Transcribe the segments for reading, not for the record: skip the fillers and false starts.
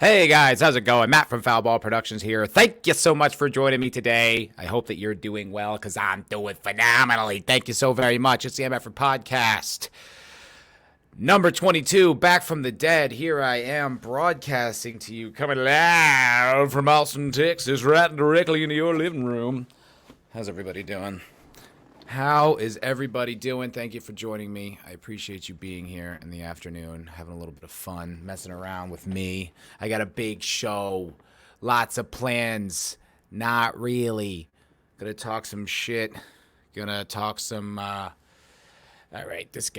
Hey guys, how's it going? Matt from Foul Ball Productions here. Thank you so much for joining me today. I hope that you're doing well because I'm doing phenomenally. Thank you so very much. It's the MFer podcast. Number 22, back from the dead. Here I am broadcasting to you, coming live from Austin, Texas, right directly into your living room. How's everybody doing? How is everybody doing? Thank you for joining me. I appreciate you being here in the afternoon, having a little bit of fun, messing around with me. I got a big show, lots of plans, not really. Gonna talk some shit, gonna talk some, all right, this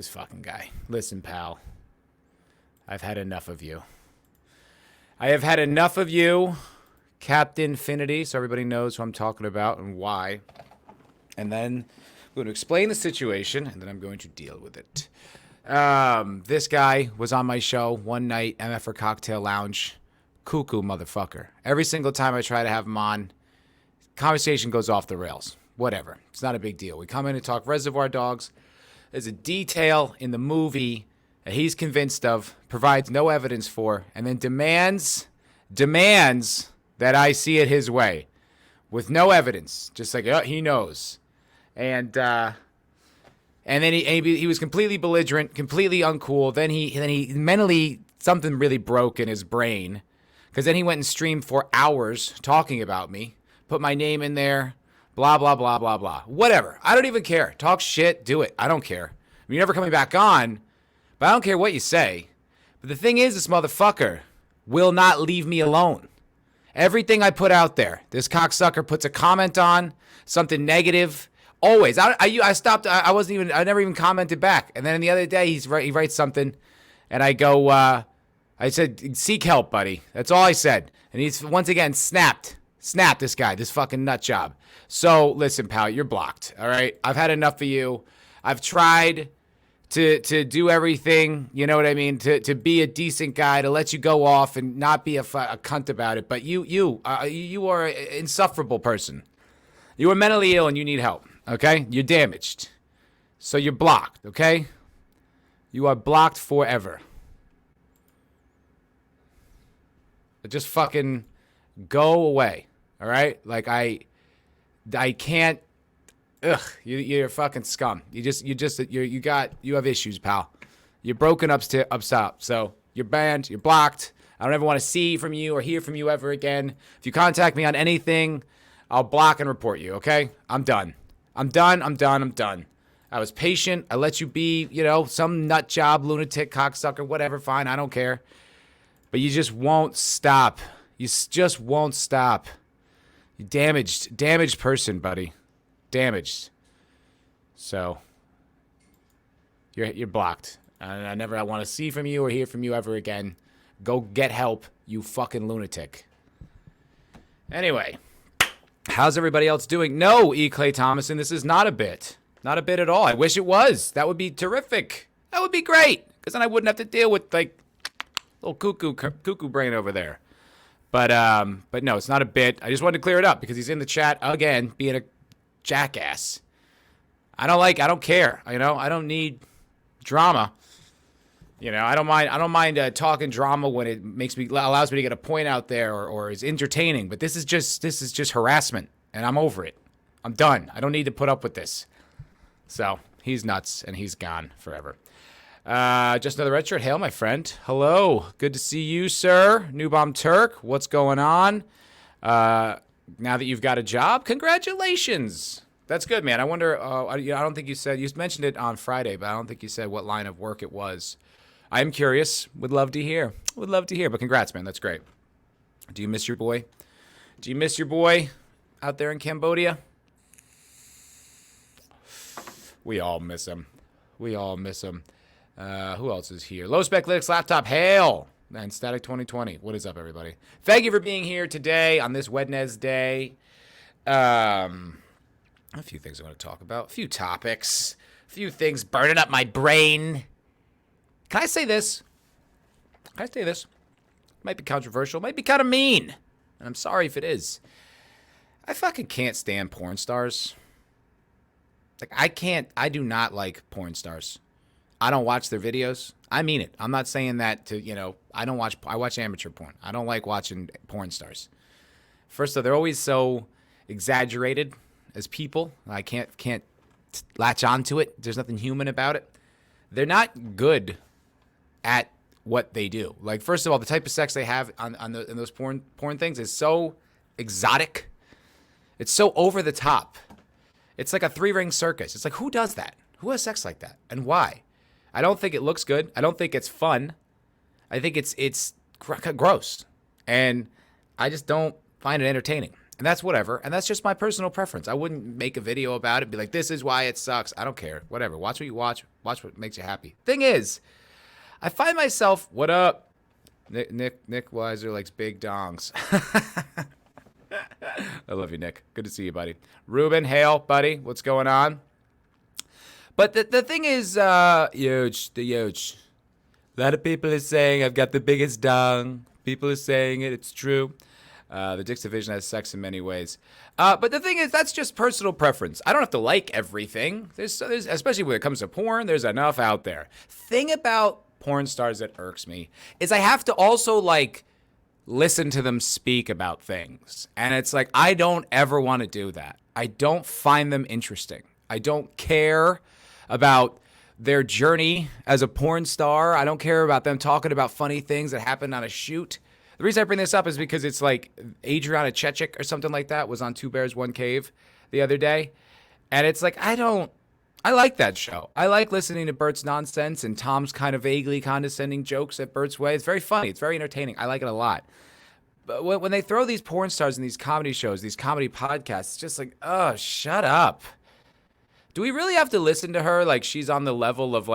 fucking guy. Listen, pal, I've had enough of you. I have had enough of you, Captain Infinity, so everybody knows who I'm talking about and why. And then I'm going to explain the situation, and then I'm going to deal with it. This guy was on my show one night, MFer Cocktail Lounge. Cuckoo motherfucker. Every single time I try to have him on, conversation goes off the rails. Whatever. It's not a big deal. We come in and talk Reservoir Dogs. There's a detail in the movie that he's convinced of, provides no evidence for, and then demands that I see it his way. With no evidence. Just like, oh, he knows. And then he was completely belligerent, completely uncool. Then he mentally, something really broke in his brain. Because then he went and streamed for hours talking about me. Put my name in there. Blah, blah, blah, blah, blah. Whatever. I don't even care. Talk shit. Do it. I don't care. I mean, you're never coming back on. But I don't care what you say. But the thing is, this motherfucker will not leave me alone. Everything I put out there, this cocksucker puts a comment on, something negative. Always. I stopped. I never even commented back. And then the other day, he writes something, and I go, I said, seek help, buddy. That's all I said. And he's once again snapped, this guy, this fucking nut job. So listen, pal, you're blocked. All right. I've had enough of you. I've tried to do everything, you know what I mean, to be a decent guy, to let you go off and not be a cunt about it. But you are an insufferable person. You are mentally ill and you need help, okay? You're damaged. So you're blocked, okay? You are blocked forever. But just fucking go away, all right? Like, I can't. Ugh, you're fucking scum. You have issues, pal. You're broken up top. So you're banned. You're blocked. I don't ever want to see from you or hear from you ever again. If you contact me on anything, I'll block and report you. Okay? I'm done. I'm done. I was patient. I let you be, some nut job, lunatic, cocksucker, whatever. Fine. I don't care. But you just won't stop. You just won't stop. You damaged person, buddy. Damaged. So you're blocked. I never want to see from you or hear from you ever again. Go get help, you fucking lunatic. Anyway, how's everybody else doing? No, E. Clay Thomason, this is not a bit. Not a bit at all. I wish it was. That would be terrific. That would be great. Because then I wouldn't have to deal with, like, little cuckoo brain over there. But no, it's not a bit. I just wanted to clear it up because he's in the chat again, being a jackass. I don't care. I don't need drama. I don't mind talking drama when it allows me to get a point out there or is entertaining. But this is just harassment, and I'm over it. I'm done. I don't need to put up with this. So he's nuts, and he's gone forever. Just another red shirt. Hail, my friend. Hello. Good to see you, sir. New Bomb Turk. What's going on? Now that you've got a job, congratulations. That's good, man. I wonder, I don't think you mentioned it on Friday, but I don't think you said what line of work it was. I am curious. Would love to hear. But congrats, man. That's great. Do you miss your boy? Do you miss your boy out there in Cambodia? We all miss him. Who else is here? Low Spec Linux Laptop. Hail. And Static 2020. What is up, everybody? Thank you for being here today on this Wednesday. A few things I want to talk about. A few topics. A few things burning up my brain. Can I say this? Might be controversial. Might be kind of mean. And I'm sorry if it is. I fucking can't stand porn stars. Like, I do not like porn stars. I don't watch their videos. I mean it. I'm not saying that to, I watch amateur porn. I don't like watching porn stars. First of all, they're always so exaggerated as people. I can't latch onto it. There's nothing human about it. They're not good at what they do. Like, first of all, the type of sex they have in those porn things is so exotic. It's so over the top. It's like a 3-ring circus. It's like, who does that? Who has sex like that? And why? I don't think it looks good. I don't think it's fun. I think it's gross. And I just don't find it entertaining. And that's whatever. And that's just my personal preference. I wouldn't make a video about it, be like, this is why it sucks. I don't care. Whatever. Watch what you watch. Watch what makes you happy. Thing is, I find myself, what up? Nick Weiser likes big dongs. I love you, Nick. Good to see you, buddy. Ruben, hail, buddy. What's going on? But the thing is, huge. A lot of people are saying I've got the biggest dong. People are saying it. It's true. The Dick's Division has sex in many ways. But the thing is, that's just personal preference. I don't have to like everything. There's especially when it comes to porn, there's enough out there. Thing about porn stars that irks me is I have to also, listen to them speak about things. And it's like, I don't ever want to do that. I don't find them interesting. I don't care about their journey as a porn star. I don't care about them talking about funny things that happened on a shoot. The reason I bring this up is because it's like Adriana Chechik or something like that was on Two Bears, One Cave the other day. And it's like, I like that show. I like listening to Bert's nonsense and Tom's kind of vaguely condescending jokes at Bert's way. It's very funny. It's very entertaining. I like it a lot. But when they throw these porn stars in these comedy shows, these comedy podcasts, it's just like, oh, shut up. Do we really have to listen to her like she's on the level of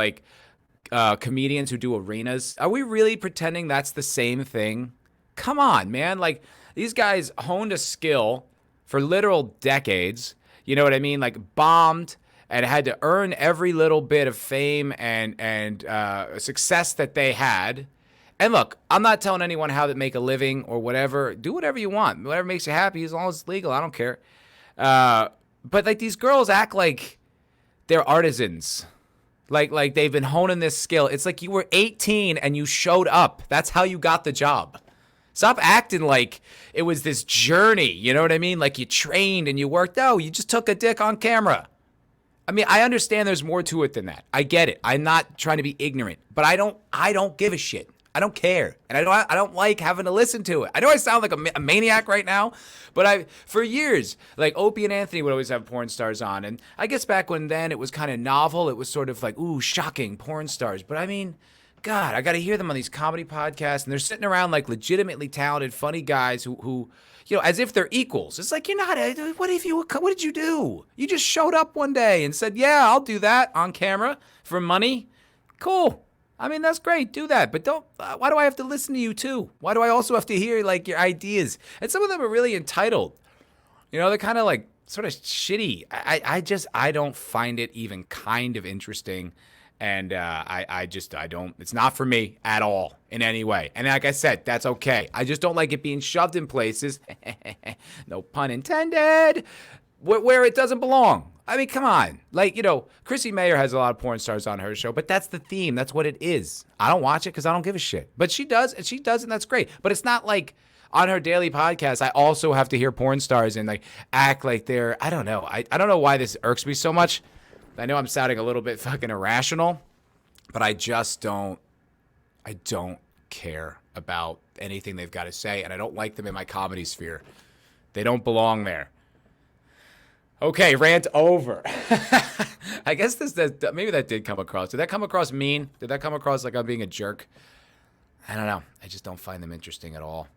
comedians who do arenas? Are we really pretending that's the same thing? Come on, man. Like, these guys honed a skill for literal decades. You know what I mean? Like, bombed and had to earn every little bit of fame and success that they had. And look, I'm not telling anyone how to make a living or whatever. Do whatever you want. Whatever makes you happy, as long as it's legal. I don't care. But these girls act like they're artisans. Like they've been honing this skill. It's like you were 18 and you showed up. That's how you got the job. Stop acting like it was this journey. You know what I mean? Like you trained and you worked. No, you just took a dick on camera. I mean, I understand there's more to it than that. I get it. I'm not trying to be ignorant, but I don't give a shit. I don't care. And I don't like having to listen to it. I know I sound like a maniac right now, but for years, like Opie and Anthony would always have porn stars on. And I guess back when then it was kind of novel. It was sort of like, ooh, shocking, porn stars. But I mean, God, I got to hear them on these comedy podcasts. And they're sitting around like legitimately talented, funny guys who as if they're equals. It's like, you're not. What did you do? You just showed up one day and said, yeah, I'll do that on camera for money. Cool. I mean, that's great. Do that. But why do I have to listen to you too? Why do I also have to hear like your ideas? And some of them are really entitled. They're kind of like sort of shitty. I don't find it even kind of interesting. And I don't, it's not for me at all in any way. And like I said, that's okay. I just don't like it being shoved in places, no pun intended, where it doesn't belong. I mean, come on. Like, Chrissy Mayer has a lot of porn stars on her show, but that's the theme. That's what it is. I don't watch it because I don't give a shit. But she does, and that's great. But it's not like on her daily podcast, I also have to hear porn stars and like act like they're, I don't know. I don't know why this irks me so much. I know I'm sounding a little bit fucking irrational, but I don't care about anything they've got to say, and I don't like them in my comedy sphere. They don't belong there. Okay, rant over. I guess maybe that did come across. Did that come across mean? Did that come across like I'm being a jerk? I don't know. I just don't find them interesting at all.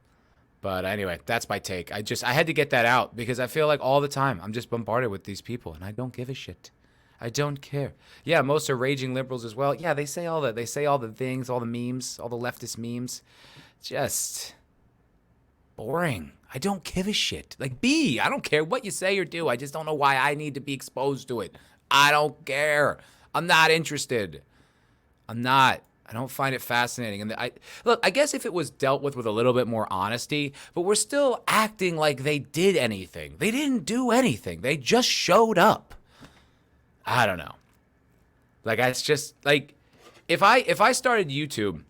But anyway, that's my take. I had to get that out because I feel like all the time I'm just bombarded with these people, and I don't give a shit. I don't care. Yeah, most are raging liberals as well. Yeah, they say all that. They say all the things, all the memes, all the leftist memes. Just boring. I don't give a shit. Like, I don't care what you say or do. I just don't know why I need to be exposed to it. I don't care. I'm not interested. I'm not. I don't find it fascinating. And I guess if it was dealt with a little bit more honesty, but we're still acting like they did anything. They didn't do anything. They just showed up. I don't know. Like, it's just like, if I started YouTube,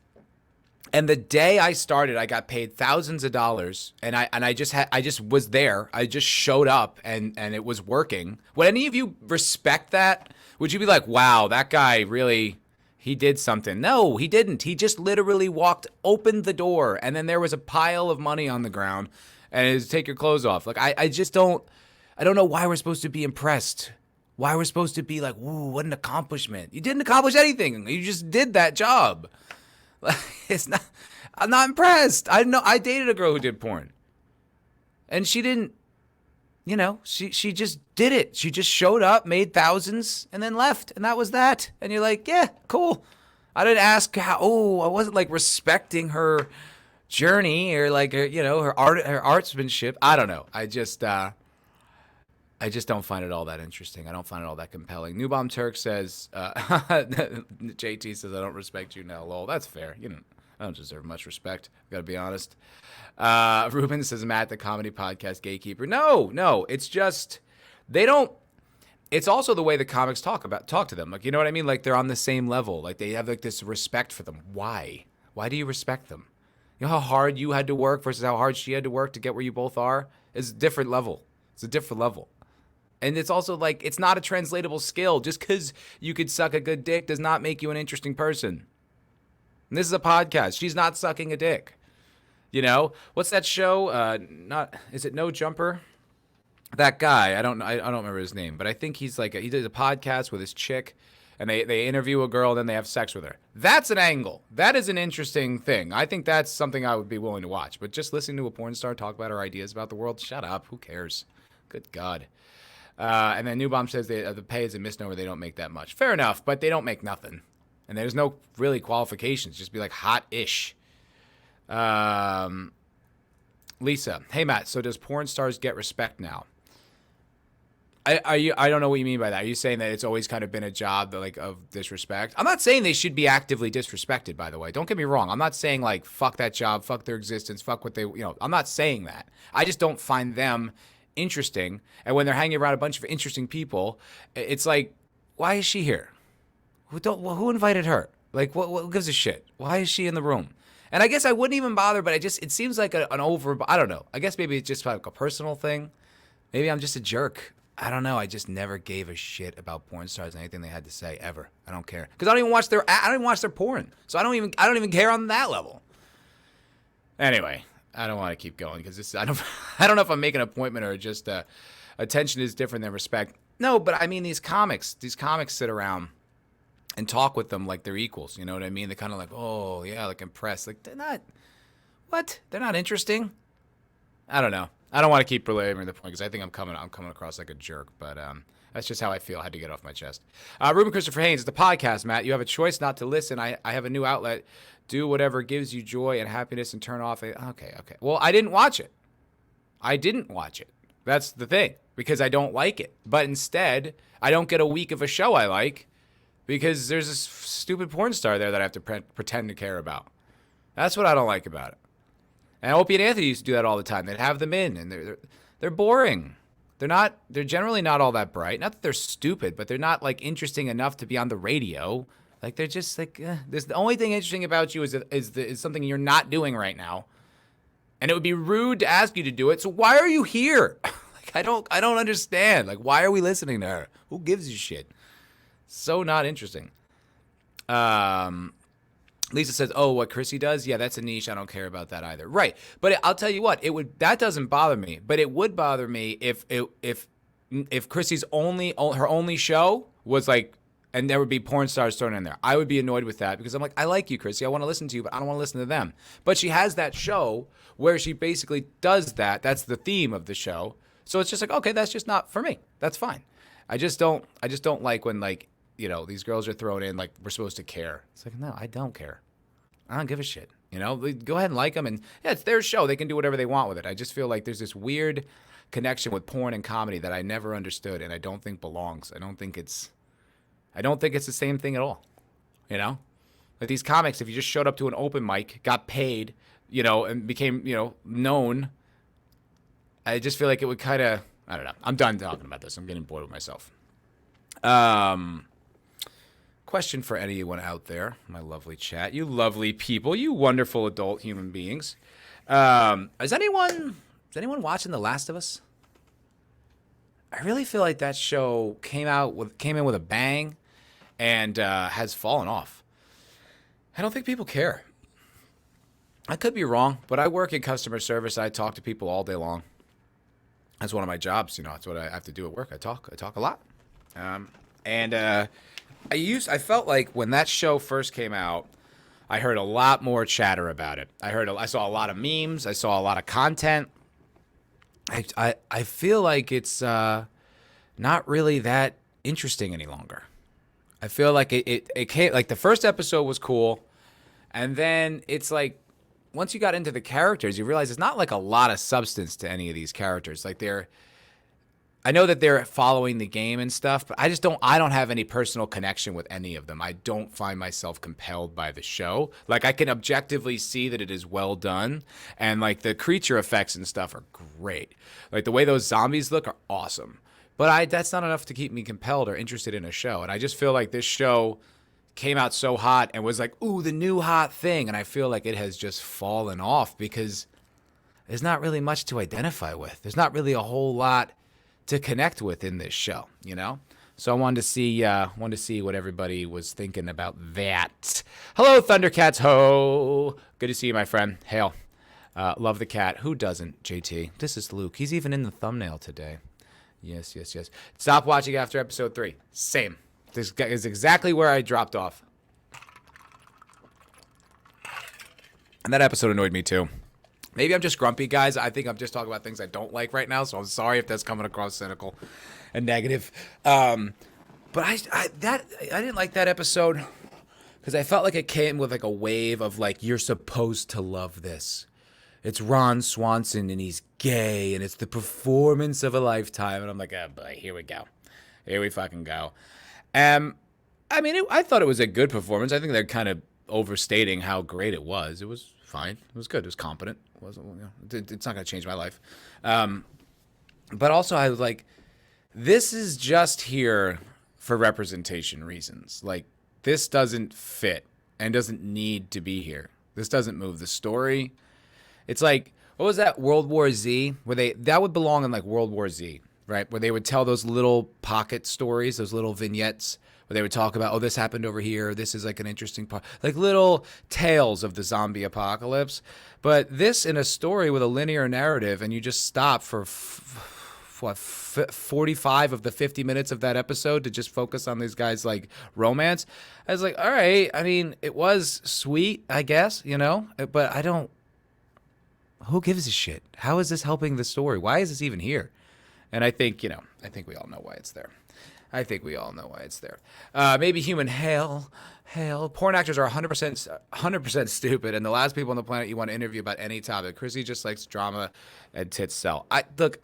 and the day I started, I got paid thousands of dollars, and I just was there. I just showed up, and it was working. Would any of you respect that? Would you be like, wow, that guy really, he did something? No, he didn't. He just literally opened the door, and then there was a pile of money on the ground, and it was, take your clothes off. Like, I just don't know why we're supposed to be impressed. Why we're supposed to be like, ooh, what an accomplishment. You didn't accomplish anything. You just did that job. It's not. I'm not impressed. I dated a girl who did porn, and she didn't. You know, she just did it. She just showed up, made thousands, and then left, and that was that. And you're like, yeah, cool. I didn't ask how. Oh, I wasn't like respecting her journey or like her, her artsmanship. I don't know. I just don't find it all that interesting. I don't find it all that compelling. New Bomb Turk says, JT says, I don't respect you now, lol. That's fair. I don't deserve much respect. I've got to be honest. Ruben says, Matt, the comedy podcast gatekeeper. No. It's just, they don't, it's also the way the comics talk to them. Like, you know what I mean? Like, they're on the same level. Like, they have like this respect for them. Why? Why do you respect them? You know how hard you had to work versus how hard she had to work to get where you both are? It's a different level. It's a different level. And it's also like, it's not a translatable skill. Just because you could suck a good dick does not make you an interesting person. And this is a podcast. She's not sucking a dick. What's that show? Is it No Jumper? That guy, I don't remember his name, but I think he's like, he did a podcast with his chick, and they interview a girl, and then they have sex with her. That's an angle. That is an interesting thing. I think that's something I would be willing to watch. But just listening to a porn star talk about her ideas about the world, shut up. Who cares? Good God. And then New Bomb says the pay is a misnomer. They don't make that much. Fair enough, but they don't make nothing. And there's no really qualifications. Just be like hot-ish. Lisa, hey, Matt, so does porn stars get respect now? I don't know what you mean by that. Are you saying that it's always kind of been a job that, like, of disrespect? I'm not saying they should be actively disrespected, by the way. Don't get me wrong. I'm not saying, like, fuck that job, fuck their existence, fuck what they, I'm not saying that. I just don't find them interesting, and when they're hanging around a bunch of interesting people, it's like, why is she here? Who invited her? Like, what gives a shit? Why is she in the room? And I guess I wouldn't even bother, but it seems like I don't know. I guess maybe it's just like a personal thing. Maybe I'm just a jerk. I don't know. I just never gave a shit about porn stars and anything they had to say ever. I don't care because I don't even watch their porn, so I don't even care on that level. Anyway. I don't want to keep going because I don't know if I'm making an appointment or just attention is different than respect. No, but I mean these comics sit around and talk with them like they're equals. You know what I mean? They're kind of like, oh yeah, like impressed. Like they're not. What? They're not interesting. I don't know. I don't want to keep belaboring the point because I think I'm coming across like a jerk. But that's just how I feel. I had to get off my chest. Ruben Christopher Haynes, the podcast, Matt. You have a choice not to listen. I have a new outlet. Do whatever gives you joy and happiness and turn off. Okay. Well, I didn't watch it. That's the thing, because I don't like it. But instead, I don't get a week of a show I like because there's this stupid porn star there that I have to pretend to care about. That's what I don't like about it. And Opie and Anthony used to do that all the time. They'd have them in, and they're boring. They're generally not all that bright. Not that they're stupid, but they're not like interesting enough to be on the radio. Like they're just like, there's the only thing interesting about you is something you're not doing right now, and it would be rude to ask you to do it. So why are you here? Like I don't understand. Like why are we listening to her? Who gives a shit? So not interesting. Lisa says, "Oh, what Chrissy does? Yeah, that's a niche. I don't care about that either." Right, but I'll tell you what, that doesn't bother me. But it would bother me if Chrissy's her only show was like. And there would be porn stars thrown in there. I would be annoyed with that because I'm like, I like you, Chrissy. I want to listen to you, but I don't want to listen to them. But she has that show where she basically does that. That's the theme of the show. So it's just like, okay, that's just not for me. That's fine. I just don't like when like, these girls are thrown in like we're supposed to care. It's like, no, I don't care. I don't give a shit. Go ahead and like them. And yeah, it's their show. They can do whatever they want with it. I just feel like there's this weird connection with porn and comedy that I never understood and I don't think belongs. I don't think it's the same thing at all, Like these comics, if you just showed up to an open mic, got paid, and became, known, I just feel like it would kind of, I don't know. I'm done talking about this. I'm getting bored with myself. Question for anyone out there, my lovely chat, you lovely people, you wonderful adult human beings. Is anyone watching The Last of Us? I really feel like that show came in with a bang and has fallen off. I don't think people care. I could be wrong, but I work in customer service. I talk to people all day long. That's one of my jobs. That's what I have to do at work. I talk a lot. I felt like when that show first came out, I heard a lot more chatter about it. I saw a lot of memes. I saw a lot of content. I feel like it's not really that interesting any longer. I feel like it came, like the first episode was cool, and then it's like once you got into the characters, you realize there's not like a lot of substance to any of these characters. Like I know that they're following the game and stuff, but I don't have any personal connection with any of them. I don't find myself compelled by the show. Like I can objectively see that it is well done, and like the creature effects and stuff are great. Like the way those zombies look are awesome. But that's not enough to keep me compelled or interested in a show. And I just feel like this show came out so hot and was like, ooh, the new hot thing. And I feel like it has just fallen off because there's not really much to identify with. There's not really a whole lot to connect with in this show, So I wanted to see what everybody was thinking about that. Hello, Thundercats. Ho. Good to see you, my friend. Hail. Love the cat. Who doesn't, JT? This is Luke. He's even in the thumbnail today. Yes. Stop watching after episode 3. Same. This is exactly where I dropped off. And that episode annoyed me too. Maybe I'm just grumpy, guys. I think I'm just talking about things I don't like right now, so I'm sorry if that's coming across cynical and negative. But I didn't like that episode because I felt like it came with like a wave of like, you're supposed to love this. It's Ron Swanson and he's gay and it's the performance of a lifetime. And I'm like, oh boy, here we go. Here we fucking go. I thought it was a good performance. I think they're kind of overstating how great it was. It was fine. It was good. It was competent. It wasn't, it's not going to change my life. But also I was like, this is just here for representation reasons. Like this doesn't fit and doesn't need to be here. This doesn't move the story. It's like, what was that, World War Z? That would belong in like World War Z, right? Where they would tell those little pocket stories, those little vignettes, where they would talk about, oh, this happened over here. This is like an interesting part, like little tales of the zombie apocalypse. But this in a story with a linear narrative, and you just stop for 45 of the 50 minutes of that episode to just focus on these guys' like romance. I was like, all right. I mean, it was sweet, I guess, but I don't. Who gives a shit? How is this helping the story? Why is this even here? And I think, I think we all know why it's there. Maybe human hail. Porn actors are 100% stupid, and the last people on the planet you want to interview about any topic. Chrissy just likes drama and tits sell. I don't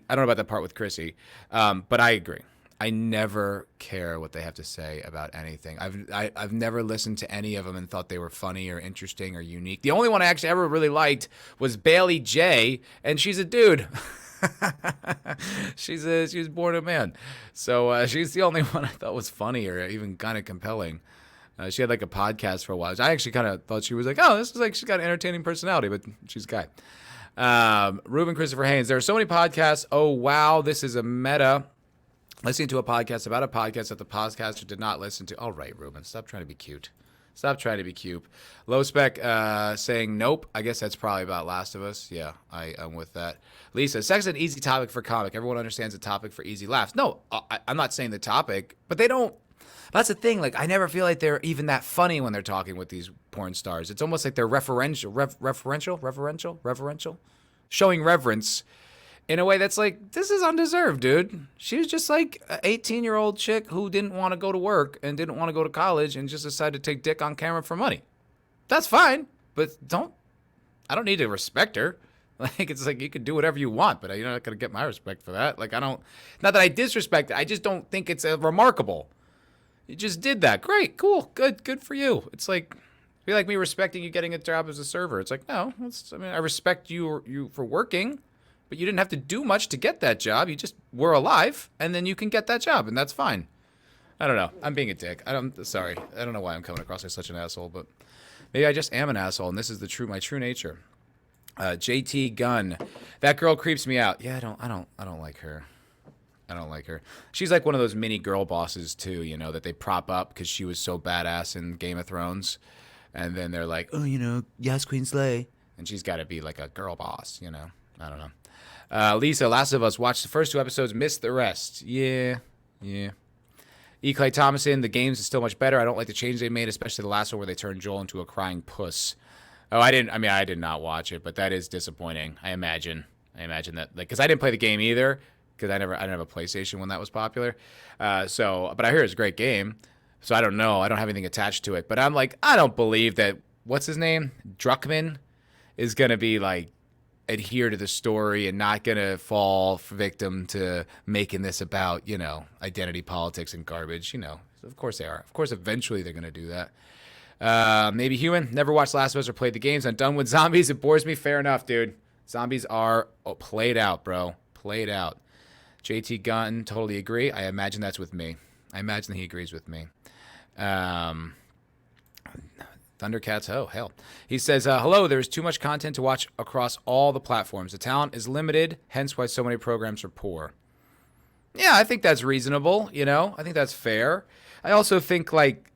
know about that part with Chrissy, but I agree. I never care what they have to say about anything. I've never listened to any of them and thought they were funny or interesting or unique. The only one I actually ever really liked was Bailey J, and she's a dude. She was born a man, so she's the only one I thought was funny or even kind of compelling. She had like a podcast for a while. I actually kind of thought she was like, oh, this is like she's got an entertaining personality, but she's a guy. Ruben Christopher Haynes. There are so many podcasts. Oh wow, this is a meta. Listening to a podcast about a podcast that the podcaster did not listen to. All right, Ruben, stop trying to be cute. Low Spec saying nope. I guess that's probably about Last of Us. Yeah, I'm with that. Lisa, sex is an easy topic for comic. Everyone understands a topic for easy laughs. No, I'm not saying the topic, but they don't. That's the thing. Like, I never feel like they're even that funny when they're talking with these porn stars. It's almost like they're referential, showing reverence in a way that's like, this is undeserved, dude. She was just like an 18-year-old chick who didn't want to go to work and didn't want to go to college and just decided to take dick on camera for money. That's fine, but I don't need to respect her. Like, it's like you can do whatever you want, but you're not going to get my respect for that. Like, not that I disrespect it. I just don't think it's remarkable. You just did that. Great, cool, good for you. It's like, be like me respecting you getting a job as a server. It's like, no, I respect you for working, but you didn't have to do much to get that job. You just were alive, and then you can get that job, and that's fine. I don't know. I'm being a dick. Sorry. I don't know why I'm coming across as such an asshole, but maybe I just am an asshole, and this is my true nature. JT Gunn, that girl creeps me out. Yeah, I don't like her. I don't like her. She's like one of those mini girl bosses too, you know, that they prop up because she was so badass in Game of Thrones, and then they're like, oh, you know, yes, Queen Slay, and she's got to be like a girl boss, you know. I don't know. Lisa, Last of Us, watched the first 2 episodes, missed the rest. Yeah. E. Clay Thomason, the games is still much better. I don't like the change they made, especially the last one where they turned Joel into a crying puss. Oh, I did not watch it, but that is disappointing. I imagine that, like, because I didn't play the game either, because I didn't have a PlayStation when that was popular. But I hear it's a great game. So I don't know. I don't have anything attached to it. But I'm like, I don't believe that, what's his name? Druckmann is going to be like, adhere to the story and not going to fall victim to making this about, you know, identity politics and garbage. You know, of course they are. Of course, eventually they're going to do that. Maybe human. Never watched Last of Us or played the games. I'm done with zombies. It bores me. Fair enough, dude. Zombies are played out, bro. Played out. JT Gunn, totally agree. I imagine that's with me. I imagine he agrees with me. Thundercats, oh, hell. He says, hello, there's too much content to watch across all the platforms. The talent is limited, hence why so many programs are poor. Yeah, I think that's reasonable, you know? I think that's fair. I also think, like,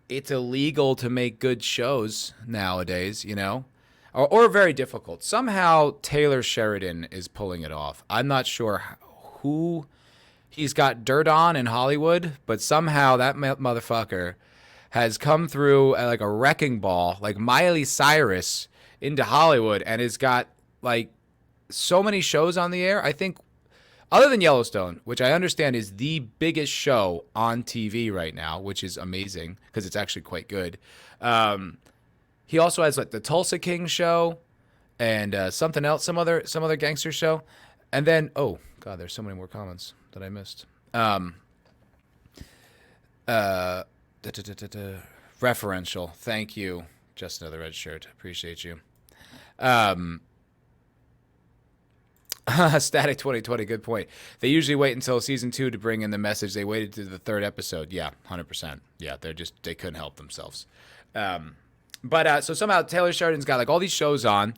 it's illegal to make good shows nowadays, you know? Or very difficult. Somehow Taylor Sheridan is pulling it off. I'm not sure who he's got dirt on in Hollywood, but somehow that motherfucker has come through like a wrecking ball, like Miley Cyrus, into Hollywood, and has got like so many shows on the air. I think, other than Yellowstone, which I understand is the biggest show on TV right now, which is amazing because it's actually quite good. He also has like the Tulsa King show and something else, some other gangster show, and then oh god, there's so many more comments that I missed. Referential. Thank you. Just another red shirt. Appreciate you. Static 2020. Good point. They usually wait until season 2 to bring in the message. They waited to the 3rd episode. Yeah, 100%. Yeah, they couldn't help themselves. But so somehow Taylor Sheridan's got like all these shows on,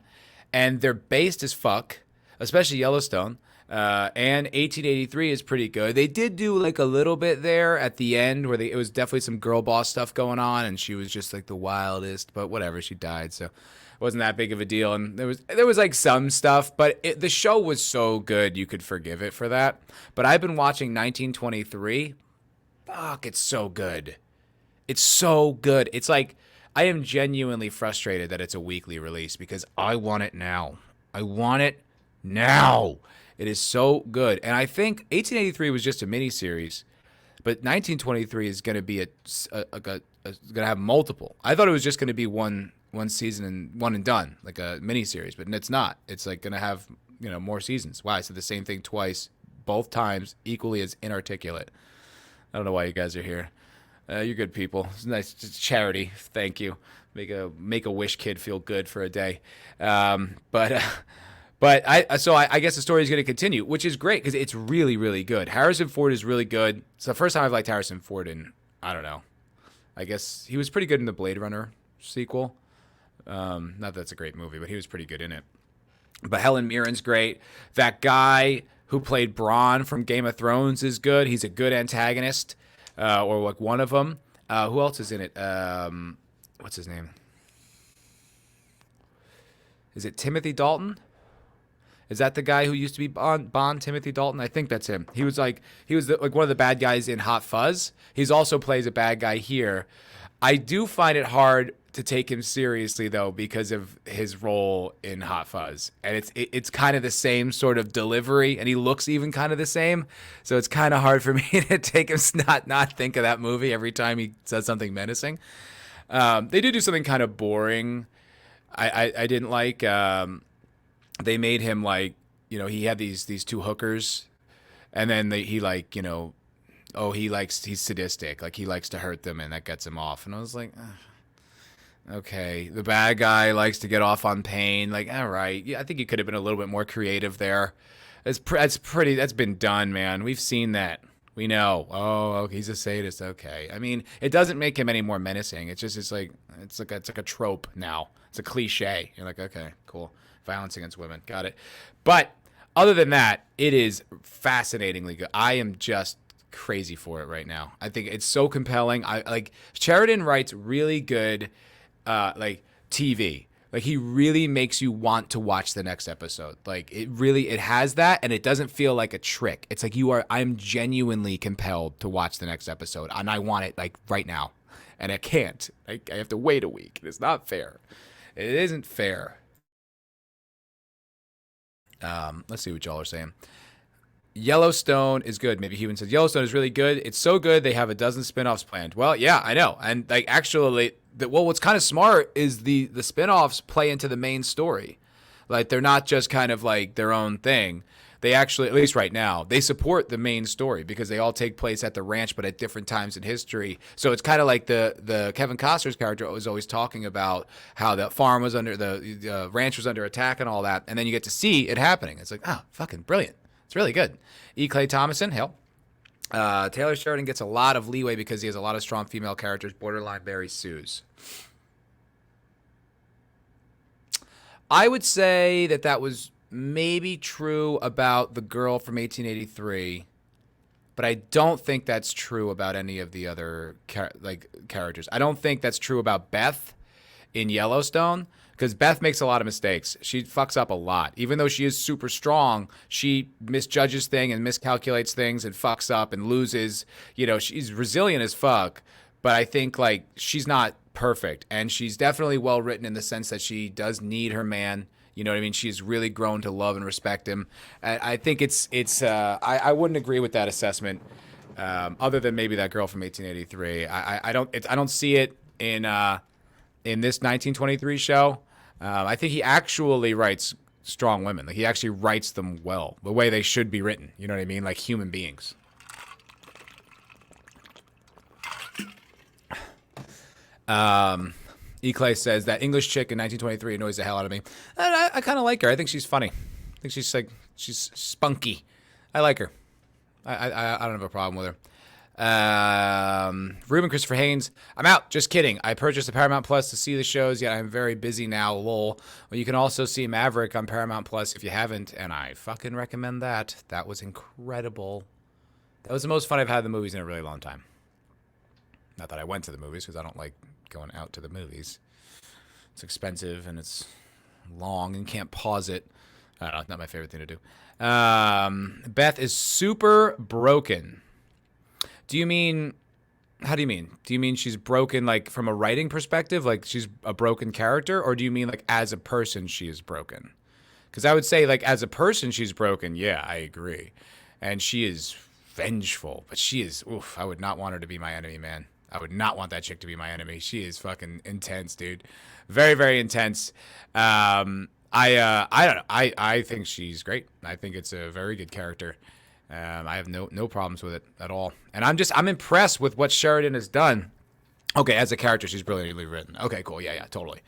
and they're based as fuck, especially Yellowstone. And 1883 is pretty good. They did do like a little bit there at the end where it was definitely some girl boss stuff going on, and she was just like the wildest, but whatever, she died, so it wasn't that big of a deal. And there was like some stuff, but the show was so good you could forgive it for that. But I've been watching 1923. Fuck, it's so good. It's so good. It's like I am genuinely frustrated that it's a weekly release because I want it now. I want it now. It is so good. And I think 1883 was just a miniseries, but 1923 is going to be going to have multiple. I thought it was just going to be one season and one and done, like a miniseries, but it's not. It's like going to have, you know, more seasons. Wow, I said the same thing twice, both times equally as inarticulate. I don't know why you guys are here. You're good people. It's nice. It's charity. Thank you. Make a wish kid feel good for a day. But I guess the story is going to continue, which is great because it's really, really good. Harrison Ford is really good. It's the first time I've liked Harrison Ford in, I don't know. I guess he was pretty good in the Blade Runner sequel. Not that it's a great movie, but he was pretty good in it. But Helen Mirren's great. That guy who played Bronn from Game of Thrones is good. He's a good antagonist, or like one of them. Who else is in it? What's his name? Is it Timothy Dalton? Is that the guy who used to be Bond, Timothy Dalton? I think that's him. He was like one of the bad guys in Hot Fuzz. He's also plays a bad guy here. I do find it hard to take him seriously though because of his role in Hot Fuzz, and it's kind of the same sort of delivery, and he looks even kind of the same. So it's kind of hard for me to take him not think of that movie every time he says something menacing. They did do something kind of boring. I didn't like. They made him like, you know, he had these 2 hookers, and then he like, you know, he's sadistic, like he likes to hurt them, and that gets him off. And I was like, okay, the bad guy likes to get off on pain. Like, all right, yeah, I think you could have been a little bit more creative there. That's been done, man. We've seen that. We know. Oh, okay, he's a sadist. Okay. I mean, it doesn't make him any more menacing. It's like a trope now. It's a cliche. You're like, okay, cool. Violence against women. Got it. But other than that, it is fascinatingly good. I am just crazy for it right now. I think it's so compelling. I like Sheridan writes really good like TV. Like he really makes you want to watch the next episode. Like it has that, and it doesn't feel like a trick. It's like I'm genuinely compelled to watch the next episode, and I want it like right now, and I can't. I have to wait a week. It's not fair. It isn't fair. Let's see what y'all are saying. Yellowstone is good. Maybe Human says Yellowstone is really good. It's so good they have a dozen spinoffs planned. Well, yeah, I know. And like actually, what's kind of smart is the spinoffs play into the main story. Like they're not just kind of like their own thing. They actually, at least right now, they support the main story because they all take place at the ranch, but at different times in history. So it's kind of like the Kevin Costner's character was always talking about how the farm was under the ranch was under attack and all that, and then you get to see it happening. It's like, oh, fucking brilliant. It's really good. E. Clay Thomason, hell. Taylor Sheridan gets a lot of leeway because he has a lot of strong female characters, borderline Barry Sues. I would say that was maybe true about the girl from 1883, but I don't think that's true about any of the other characters. I don't think that's true about Beth in Yellowstone, because Beth makes a lot of mistakes. She fucks up a lot. Even though she is super strong, she misjudges things and miscalculates things and fucks up and loses. You know, she's resilient as fuck, but I think like she's not perfect, and she's definitely well written in the sense that she does need her man. You know what I mean? She's really grown to love and respect him. I think I wouldn't agree with that assessment, other than maybe that girl from 1883. I don't see it in this 1923 show. I think he actually writes strong women. Like he actually writes them well, the way they should be written. You know what I mean? Like human beings. E. Clay says that English chick in 1923 annoys the hell out of me. And I kind of like her. I think she's funny. I think she's spunky. I like her. I don't have a problem with her. Ruben Christopher Haynes, I'm out. Just kidding. I purchased a Paramount Plus to see the shows, yet I'm very busy now. Lol. Well, you can also see Maverick on Paramount Plus if you haven't, and I fucking recommend that. That was incredible. That was the most fun I've had in the movies in a really long time. Not that I went to the movies, because I don't like going out to the movies. It's expensive and it's long and can't pause it. I don't know, not my favorite thing to do. Beth is super broken. How do you mean? Do you mean she's broken like from a writing perspective, like she's a broken character, or do you mean like as a person she is broken? Because I would say like as a person she's broken. Yeah, I agree. And she is vengeful, but she is, oof, I would not want her to be my enemy, man. I would not want that chick to be my enemy. She is fucking intense, dude. Very, very intense. I don't know. I think she's great. I think it's a very good character. I have no problems with it at all. And I'm impressed with what Sheridan has done. Okay, as a character, she's brilliantly written. Okay, cool. Yeah, totally.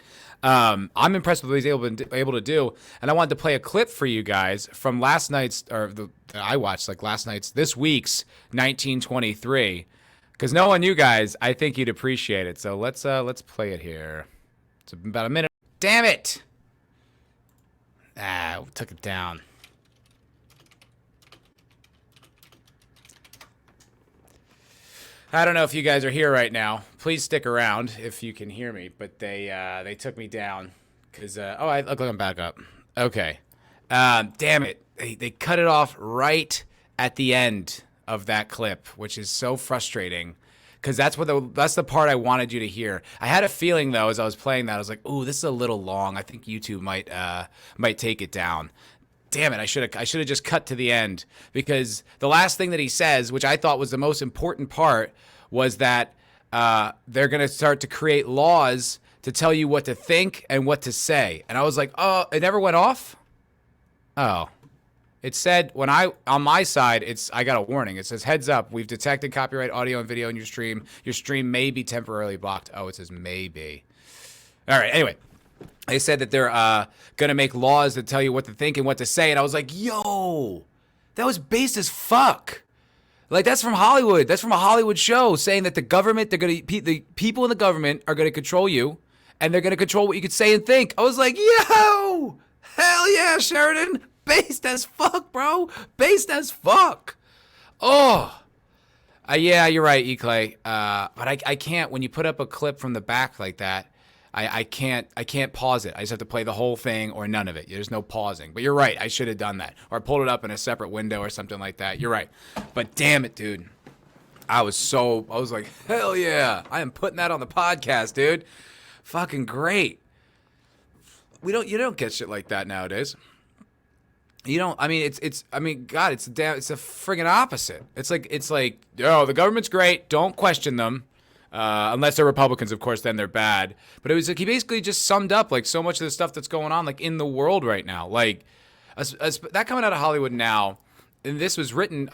I'm impressed with what he's able to do. And I wanted to play a clip for you guys from last night's, that I watched like last night's, this week's 1923. Because knowing you guys, I think you'd appreciate it. So let's play it here. It's about a minute. Damn it! Took it down. I don't know if you guys are here right now. Please stick around if you can hear me. But they took me down because I look like I'm back up. Okay. Damn it! They cut it off right at the end of that clip, which is so frustrating. Because that's the part I wanted you to hear. I had a feeling though as I was playing that I was like, "Ooh, this is a little long. I think YouTube might take it down." Damn it! I should have just cut to the end, because the last thing that he says, which I thought was the most important part, was that they're gonna start to create laws to tell you what to think and what to say. And I was like, "Oh, it never went off." Oh. It said on my side, I got a warning. It says, heads up, we've detected copyright audio and video in your stream. Your stream may be temporarily blocked. Oh, it says maybe. All right, anyway. They said that they're going to make laws that tell you what to think and what to say. And I was like, yo, that was base as fuck. Like, that's from Hollywood. That's from a Hollywood show saying that the government, the people in the government are going to control you, and they're going to control what you could say and think. I was like, yo, hell yeah, Sheridan. Based as fuck, bro. Based as fuck. Oh. Yeah, you're right, E-Clay. But I can't, when you put up a clip from the back like that, I can't pause it. I just have to play the whole thing or none of it. There's no pausing. But you're right. I should have done that. Or pulled it up in a separate window or something like that. You're right. But damn it, dude. I was like, hell yeah. I am putting that on the podcast, dude. Fucking great. You don't get shit like that nowadays. You don't. I mean, God, it's a friggin' opposite. It's like, yo, the government's great. Don't question them. Unless they're Republicans, of course, then they're bad. But it was like he basically just summed up like so much of the stuff that's going on like in the world right now. Like that coming out of Hollywood now, and this was written.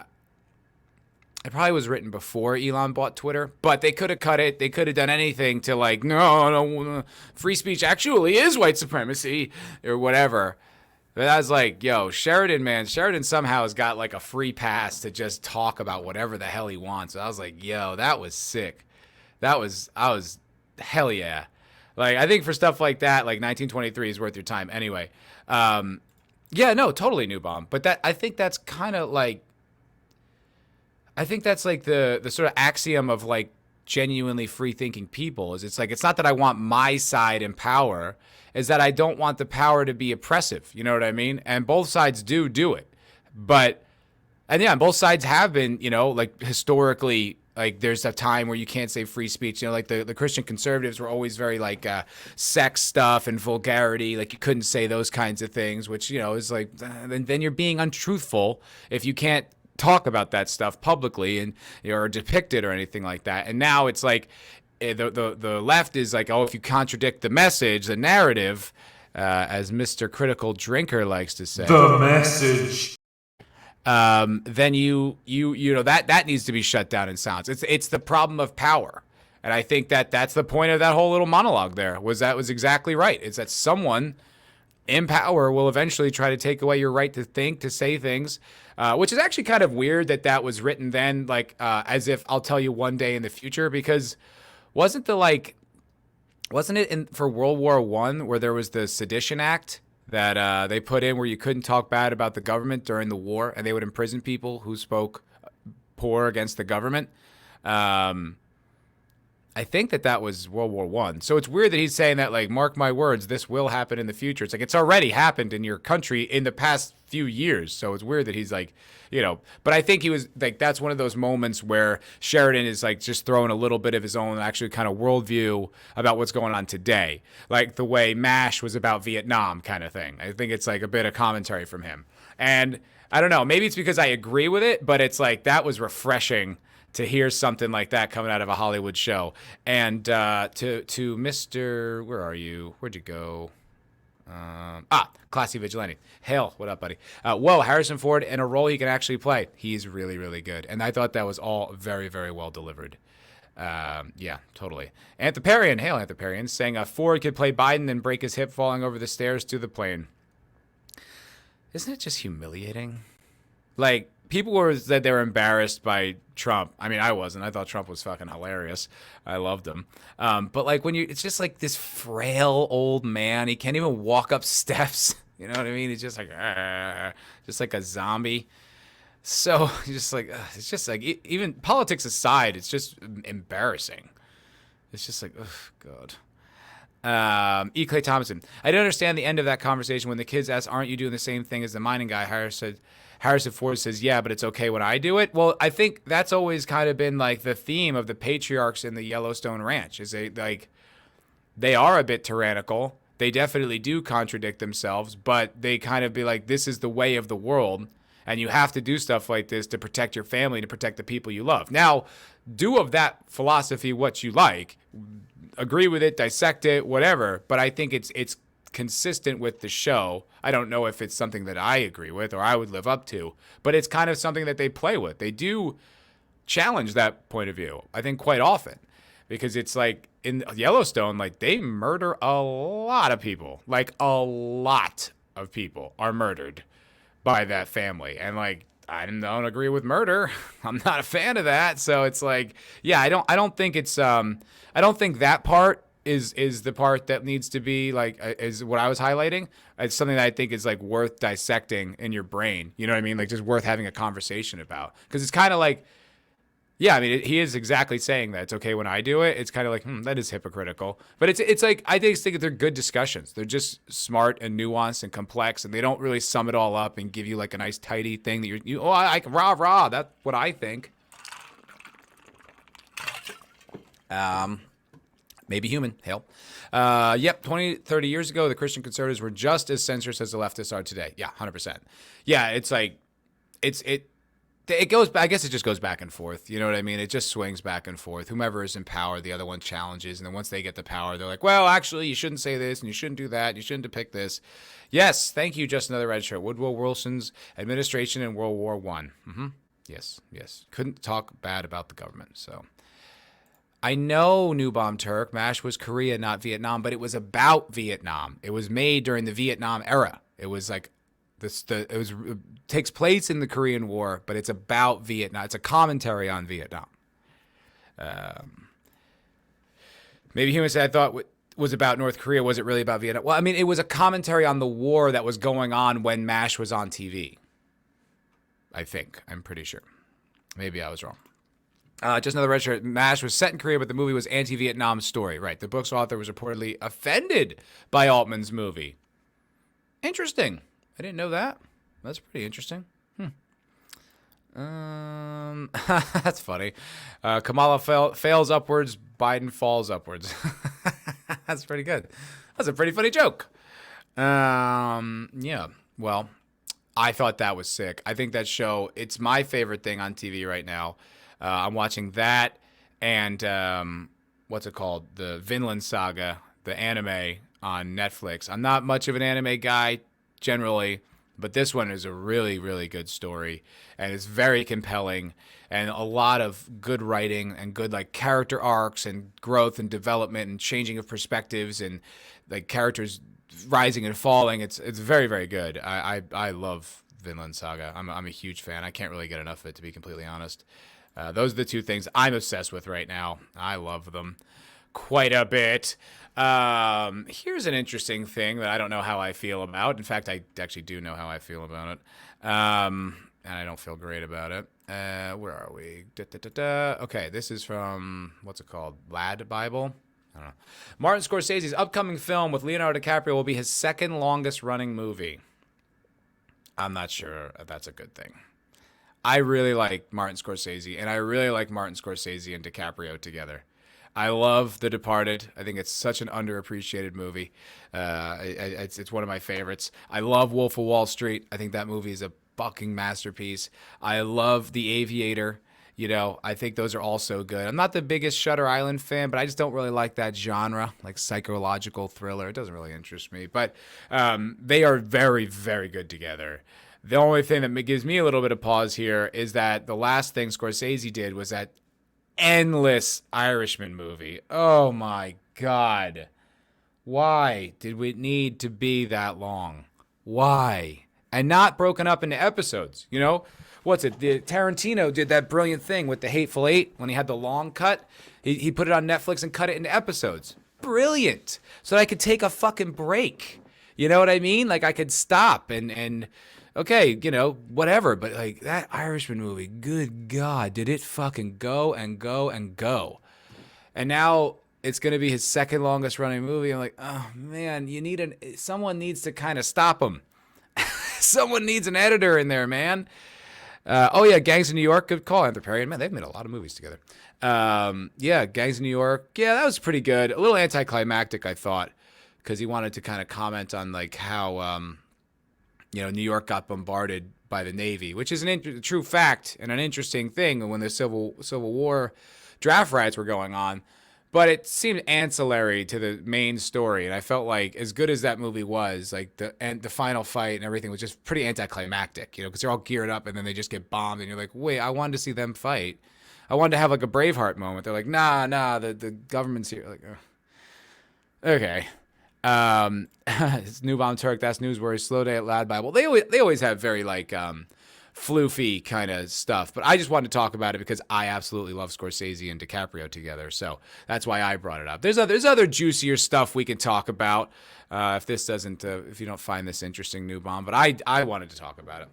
It probably was written before Elon bought Twitter, but they could have cut it. They could have done anything to like, no, free speech actually is white supremacy or whatever. But I was like, yo, Sheridan somehow has got like a free pass to just talk about whatever the hell he wants. I was like, yo, that was sick. I was hell yeah. Like, I think for stuff like that, like 1923 is worth your time. Anyway, yeah, no, totally new bomb. But I think that's kind of like, I think that's like the sort of axiom of like genuinely free thinking people is it's like, it's not that I want my side in power, is that I don't want the power to be oppressive. You know what I mean? And both sides do it. And yeah, both sides have been, like historically, like there's a time where you can't say free speech. Like the Christian conservatives were always very like sex stuff and vulgarity. Like you couldn't say those kinds of things, which, is like, then you're being untruthful if you can't talk about that stuff publicly and or depict it or anything like that. And now it's like the left is like, oh, if you contradict the message, the narrative, as Mr. Critical Drinker likes to say, the message. Then you know that needs to be shut down and silenced. It's the problem of power, and I think that's the point of that whole little monologue. There was exactly right. It's that someone in power will eventually try to take away your right to think, to say things, which is actually kind of weird that was written then, like as if I'll tell you one day in the future, because wasn't it for World War I where there was the Sedition Act that they put in where you couldn't talk bad about the government during the war, and they would imprison people who spoke poor against the government. I think that was World War I. So it's weird that he's saying that, like, mark my words, this will happen in the future. It's like it's already happened in your country in the past few years. So it's weird that he's like, but I think he was like, that's one of those moments where Sheridan is like just throwing a little bit of his own actually kind of worldview about what's going on today. Like the way MASH was about Vietnam kind of thing. I think it's like a bit of commentary from him. And I don't know, maybe it's because I agree with it, but it's like that was refreshing to hear something like that coming out of a Hollywood show. And to Mr. Where are you? Where'd you go? Classy Vigilante. Hale, what up, buddy? Whoa, Harrison Ford in a role he can actually play. He's really, really good. And I thought that was all very, very well delivered. Yeah, totally. Anthroparian, Hale Anthroparian, saying Ford could play Biden and break his hip falling over the stairs to the plane. Isn't it just humiliating? Like, people said they were embarrassed by Trump. I mean, I wasn't. I thought Trump was fucking hilarious. I loved him. But like it's just like this frail old man. He can't even walk up steps. You know what I mean? He's just like a zombie. So it's just like even politics aside, it's just embarrassing. It's just like, oh God. E. Clay Thomason. I don't understand the end of that conversation when the kids asked, "Aren't you doing the same thing as the mining guy?" Harrison Ford says, "Yeah, but it's okay when I do it." Well, I think that's always kind of been like the theme of the patriarchs in the Yellowstone Ranch is they are a bit tyrannical. They definitely do contradict themselves, but they kind of be like, this is the way of the world, and you have to do stuff like this to protect your family, to protect the people you love. Now, do of that philosophy what you like, agree with it, dissect it, whatever, but I think it's consistent with the show. I don't know if it's something that I agree with or I would live up to, but it's kind of something that they play with. They do challenge that point of view, I think, quite often, because it's like in Yellowstone, like they murder a lot of people. Like a lot of people are murdered by that family. And like I don't agree with murder. I'm not a fan of that. So it's like, yeah, I don't think it's I don't think that part is the part that needs to be like is what I was highlighting. It's something that I think is like worth dissecting in your brain. You know what I mean? Like just worth having a conversation about, because it's kind of like, yeah, I mean, he is exactly saying that it's okay when I do it. It's kind of like, that is hypocritical. But it's like, I think that they're good discussions. They're just smart and nuanced and complex, and they don't really sum it all up and give you like a nice tidy thing that I rah. That's what I think. Maybe human. Hell. Yep, 20, 30 years ago, the Christian conservatives were just as censorious as the leftists are today. Yeah, 100%. Yeah, it's like, it goes, I guess it just goes back and forth. You know what I mean? It just swings back and forth. Whomever is in power, the other one challenges. And then once they get the power, they're like, well, actually, you shouldn't say this and you shouldn't do that. You shouldn't depict this. Yes. Thank you. Just another red shirt. Woodrow Wilson's administration in World War I. Yes. Couldn't talk bad about the government. So I know New Bomb Turk, MASH was Korea, not Vietnam, but it was about Vietnam. It was made during the Vietnam era. It was like, it takes place in the Korean War, but it's about Vietnam. It's a commentary on Vietnam. Maybe Human said, I thought was about North Korea. Was it really about Vietnam? Well, I mean, it was a commentary on the war that was going on when MASH was on TV. I think. I'm pretty sure. Maybe I was wrong. Just another red shirt. MASH was set in Korea, but the movie was anti-Vietnam story. Right. The book's author was reportedly offended by Altman's movie. Interesting. I didn't know that. That's pretty interesting. That's funny. Kamala fails upwards. Biden falls upwards. That's pretty good. That's a pretty funny joke. Yeah. Well, I thought that was sick. I think that show, it's my favorite thing on TV right now. I'm watching that and what's it called? The Vinland Saga, the anime on Netflix. I'm not much of an anime guy generally, but this one is a really, really good story, and it's very compelling, and a lot of good writing and good like character arcs and growth and development and changing of perspectives and like characters rising and falling. It's very, very good. I love Vinland Saga. I'm a huge fan. I can't really get enough of it, to be completely honest. Those are the two things I'm obsessed with right now. I love them quite a bit. Here's an interesting thing that I don't know how I feel about. In fact, I actually do know how I feel about it. And I don't feel great about it. Where are we? Okay, this is from, what's it called? Lad Bible? I don't know. Martin Scorsese's upcoming film with Leonardo DiCaprio will be his second longest running movie. I'm not sure if that's a good thing. I really like Martin Scorsese, and I really like Martin Scorsese and DiCaprio together. I love The Departed. I think it's such an underappreciated movie. It's one of my favorites. I love Wolf of Wall Street. I think that movie is a fucking masterpiece. I love The Aviator. You know, I think those are also good. I'm not the biggest Shutter Island fan, but I just don't really like that genre, like psychological thriller. It doesn't really interest me. But they are very, very good together. The only thing that gives me a little bit of pause here is that the last thing Scorsese did was that endless Irishman movie. Oh my God. Why did we need to be that long? Why? And not broken up into episodes, you know? What's it? Tarantino did that brilliant thing with The Hateful Eight when he had the long cut. He put it on Netflix and cut it into episodes. Brilliant. So that I could take a fucking break. You know what I mean? Like I could stop and okay, you know, whatever. But like that Irishman movie, good God, did it fucking go and go and go. And now it's going to be his second longest running movie. I'm like, oh man, someone needs to kind of stop him. Someone needs an editor in there, man. Oh yeah, Gangs of New York, good call, Anthroparian. Man, they've made a lot of movies together. Yeah, Gangs of New York. Yeah, that was pretty good. A little anticlimactic, I thought, because he wanted to kind of comment on like how, New York got bombarded by the Navy, which is a true fact and an interesting thing when the Civil War draft riots were going on. But it seemed ancillary to the main story, and I felt like as good as that movie was, like the final fight and everything was just pretty anticlimactic, because they're all geared up and then they just get bombed, and you're like, wait, I wanted to see them fight. I wanted to have like a Braveheart moment. They're like, nah, the government's here. Like, okay. It's New Bomb Turk. That's newsworthy. Slow day at Lad Bible. They always have very like floofy kind of stuff. But I just wanted to talk about it because I absolutely love Scorsese and DiCaprio together. So that's why I brought it up. There's other juicier stuff we can talk about if this doesn't, if you don't find this interesting, New Bomb. But I wanted to talk about it.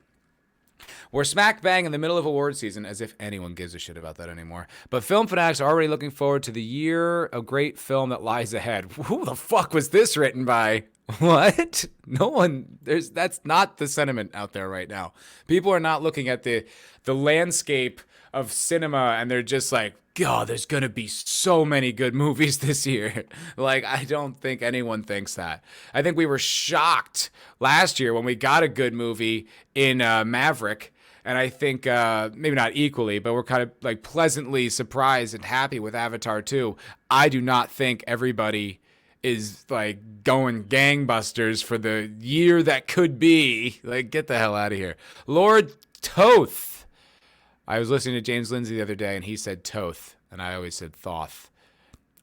We're smack bang in the middle of award season, as if anyone gives a shit about that anymore. But film fanatics are already looking forward to the year of great film that lies ahead. Who the fuck was this written by? What? No one. That's not the sentiment out there right now. People are not looking at the landscape of cinema and they're just like, God, there's gonna be so many good movies this year. Like, I don't think anyone thinks that. I think we were shocked last year when we got a good movie in Maverick. And I think maybe not equally, but we're kind of like pleasantly surprised and happy with Avatar 2. I do not think everybody is like going gangbusters for the year that could be. Like, get the hell out of here. Lord Toth. I was listening to James Lindsay the other day, and he said Toth, and I always said Thoth.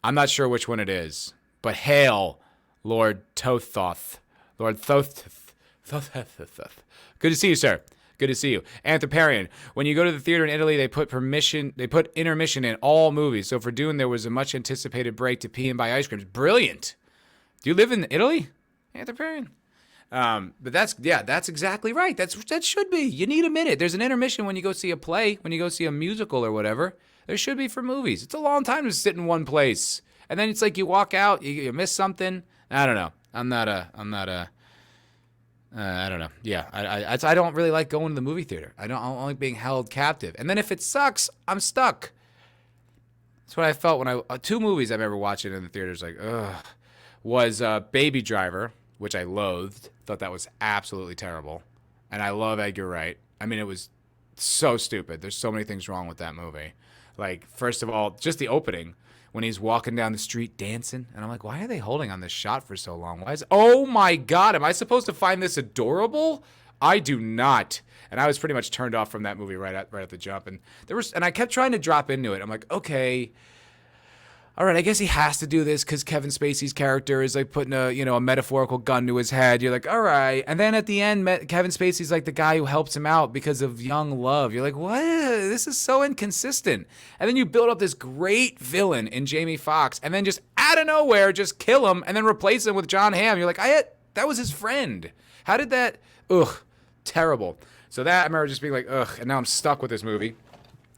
I'm not sure which one it is, but hail, Lord Tothoth. Lord Thoth. Good to see you, sir. Good to see you. Anthroparian. When you go to the theater in Italy, they put intermission in all movies. So for Dune, there was a much anticipated break to pee and buy ice creams. Brilliant. Do you live in Italy, Anthroparian? But that's exactly right. That should be. You need a minute. There's an intermission when you go see a play, when you go see a musical or whatever. There should be for movies. It's a long time to sit in one place. And then it's like you walk out, you miss something. I don't know. I don't know. Yeah, I don't really like going to the movie theater. I don't like being held captive. And then if it sucks, I'm stuck. That's what I felt when two movies I remember watching in the theaters like, was Baby Driver, which I loathed. Thought that was absolutely terrible. And I love Edgar Wright. I mean, it was so stupid. There's so many things wrong with that movie. Like, first of all, just the opening. When he's walking down the street dancing. And I'm like, why are they holding on this shot for so long? Oh my God, am I supposed to find this adorable? I do not. And I was pretty much turned off from that movie right at the jump. And I kept trying to drop into it. I'm like, okay, all right, I guess he has to do this because Kevin Spacey's character is like putting a metaphorical gun to his head. You're like, all right. And then at the end, Kevin Spacey's like the guy who helps him out because of young love. You're like, what? This is so inconsistent. And then you build up this great villain in Jamie Foxx and then just out of nowhere, just kill him and then replace him with John Hamm. You're like, that was his friend. How did that? Ugh, terrible. So that I remember just being like, ugh, and now I'm stuck with this movie.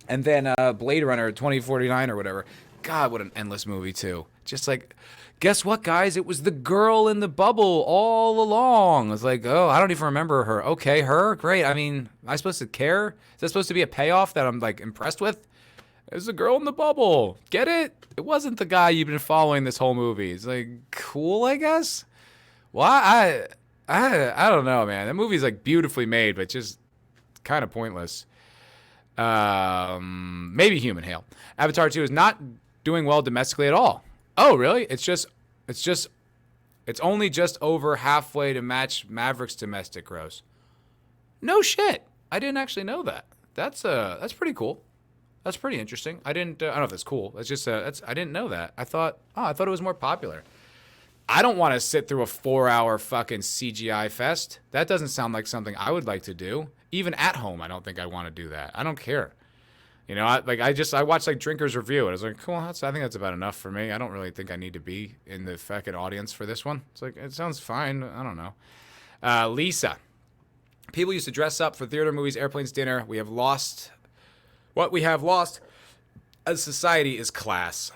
And then Blade Runner 2049 or whatever. God, what an endless movie, too. Just like, guess what, guys? It was the girl in the bubble all along. It's like, oh, I don't even remember her. Okay, her? Great. I mean, am I supposed to care? Is that supposed to be a payoff that I'm, like, impressed with? It was the girl in the bubble. Get it? It wasn't the guy you've been following this whole movie. It's like, cool, I guess? Why? I don't know, man. That movie's, like, beautifully made, but just kind of pointless. Maybe Human Hail. Avatar 2 is not doing well domestically at all. Oh, really? It's only just over halfway to match Maverick's domestic gross. No shit. I didn't actually know that. That's pretty cool. That's pretty interesting. I don't know if that's cool. It's just I didn't know that. I thought it was more popular. I don't want to sit through a 4-hour fucking CGI fest. That doesn't sound like something I would like to do. Even at home, I don't think I want to do that. I don't care. I watched like Drinker's Review, and I was like, cool, I think that's about enough for me. I don't really think I need to be in the fucking audience for this one. It's like, it sounds fine. I don't know. Lisa. People used to dress up for theater, movies, airplanes, dinner. What we have lost as society is class.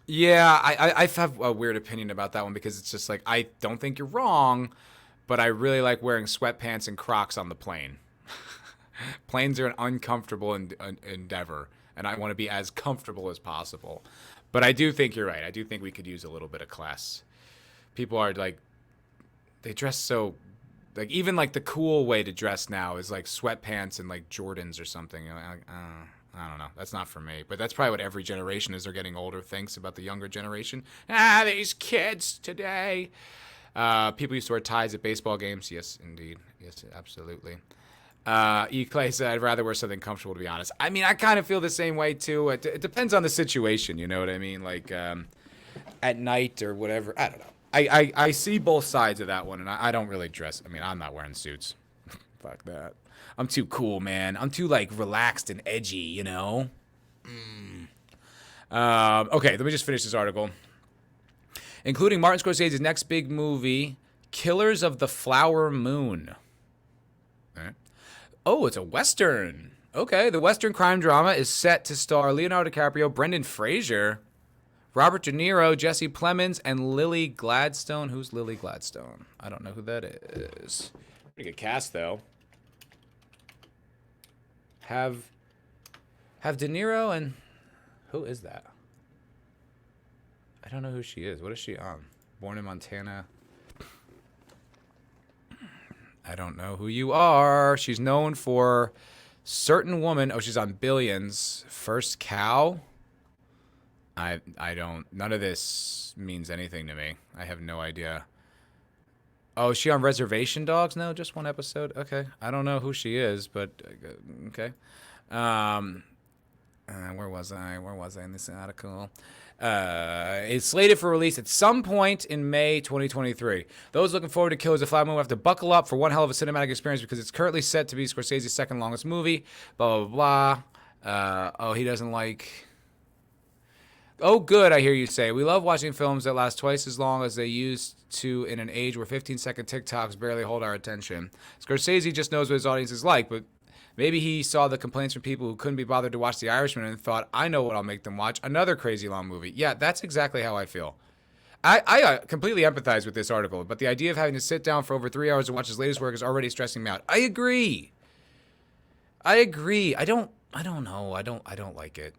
Yeah, I have a weird opinion about that one because it's just like, I don't think you're wrong, but I really like wearing sweatpants and Crocs on the plane. Planes are an uncomfortable endeavor, and I want to be as comfortable as possible. But I do think you're right. I do think we could use a little bit of class. People are like, they dress so, like, even like the cool way to dress now is like sweatpants and like Jordans or something. I don't know. That's not for me. But that's probably what every generation as they're getting older thinks about the younger generation. These kids today. People used to wear ties at baseball games. Yes, indeed. Yes, absolutely. E-Clay said, I'd rather wear something comfortable, to be honest. I mean, I kind of feel the same way, too. It depends on the situation, you know what I mean? Like, at night or whatever. I don't know. I see both sides of that one, and I don't really dress. I mean, I'm not wearing suits. Fuck that. I'm too cool, man. I'm too, like, relaxed and edgy, you know? Okay, let me just finish this article. Including Martin Scorsese's next big movie, Killers of the Flower Moon. All right. Oh, it's a Western. Okay, the Western crime drama is set to star Leonardo DiCaprio, Brendan Fraser, Robert De Niro, Jesse Plemons, and Lily Gladstone. Who's Lily Gladstone? I don't know who that is. Pretty good cast, though. Have De Niro and... Who is that? I don't know who she is. What is she on? Born in Montana. I don't know who you are. She's known for Certain Woman. Oh, she's on Billions. First Cow. I don't... None of this means anything to me. I have no idea. Oh, is she on Reservation Dogs? No, just one episode. Okay. I don't know who she is, but... Okay. Where was I? Where was I in this article? It's slated for release at some point in May 2023. Those looking forward to Killers of the Flower Moon will have to buckle up for one hell of a cinematic experience because it's currently set to be Scorsese's second longest movie. Blah, blah, blah. Oh, he doesn't like... Oh, good, I hear you say. We love watching films that last twice as long as they used to in an age where 15-second TikToks barely hold our attention. Scorsese just knows what his audience is like, but maybe he saw the complaints from people who couldn't be bothered to watch The Irishman and thought, I know what I'll make them watch, another crazy long movie. Yeah, that's exactly how I feel. I completely empathize with this article, but the idea of having to sit down for over 3 hours to watch his latest work is already stressing me out. I agree. I don't know. I don't like it.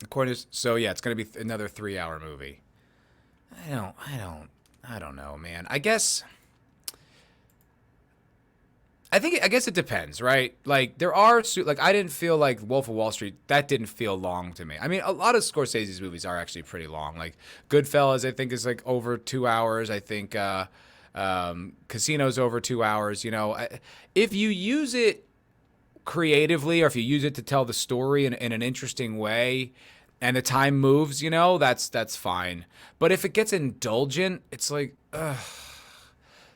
According to, so yeah, it's going to be another 3-hour movie. I don't know, man. I guess it depends, right? Like there are like I didn't feel like Wolf of Wall Street. That didn't feel long to me. I mean, a lot of Scorsese's movies are actually pretty long. Like Goodfellas, I think is like over 2 hours. I think Casino's over 2 hours. You know, if you use it creatively or if you use it to tell the story in an interesting way and the time moves, you know, that's fine. But if it gets indulgent, it's like,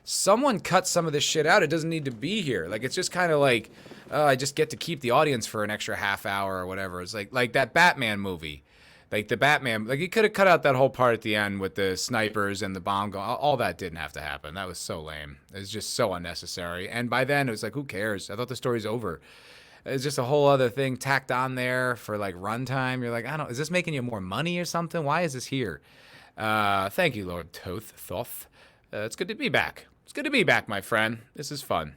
someone cut some of this shit out. It doesn't need to be here. Like, it's just kind of like, I just get to keep the audience for an extra half hour or whatever. It's like that Batman movie. Like the Batman, like you could have cut out that whole part at the end with the snipers and the bomb going. All that didn't have to happen. That was so lame. It was just so unnecessary. And by then it was like, who cares? I thought the story's over. It's just a whole other thing tacked on there for like runtime. You're like, is this making you more money or something? Why is this here? Thank you, Lord Thoth. It's good to be back. It's good to be back, my friend. This is fun.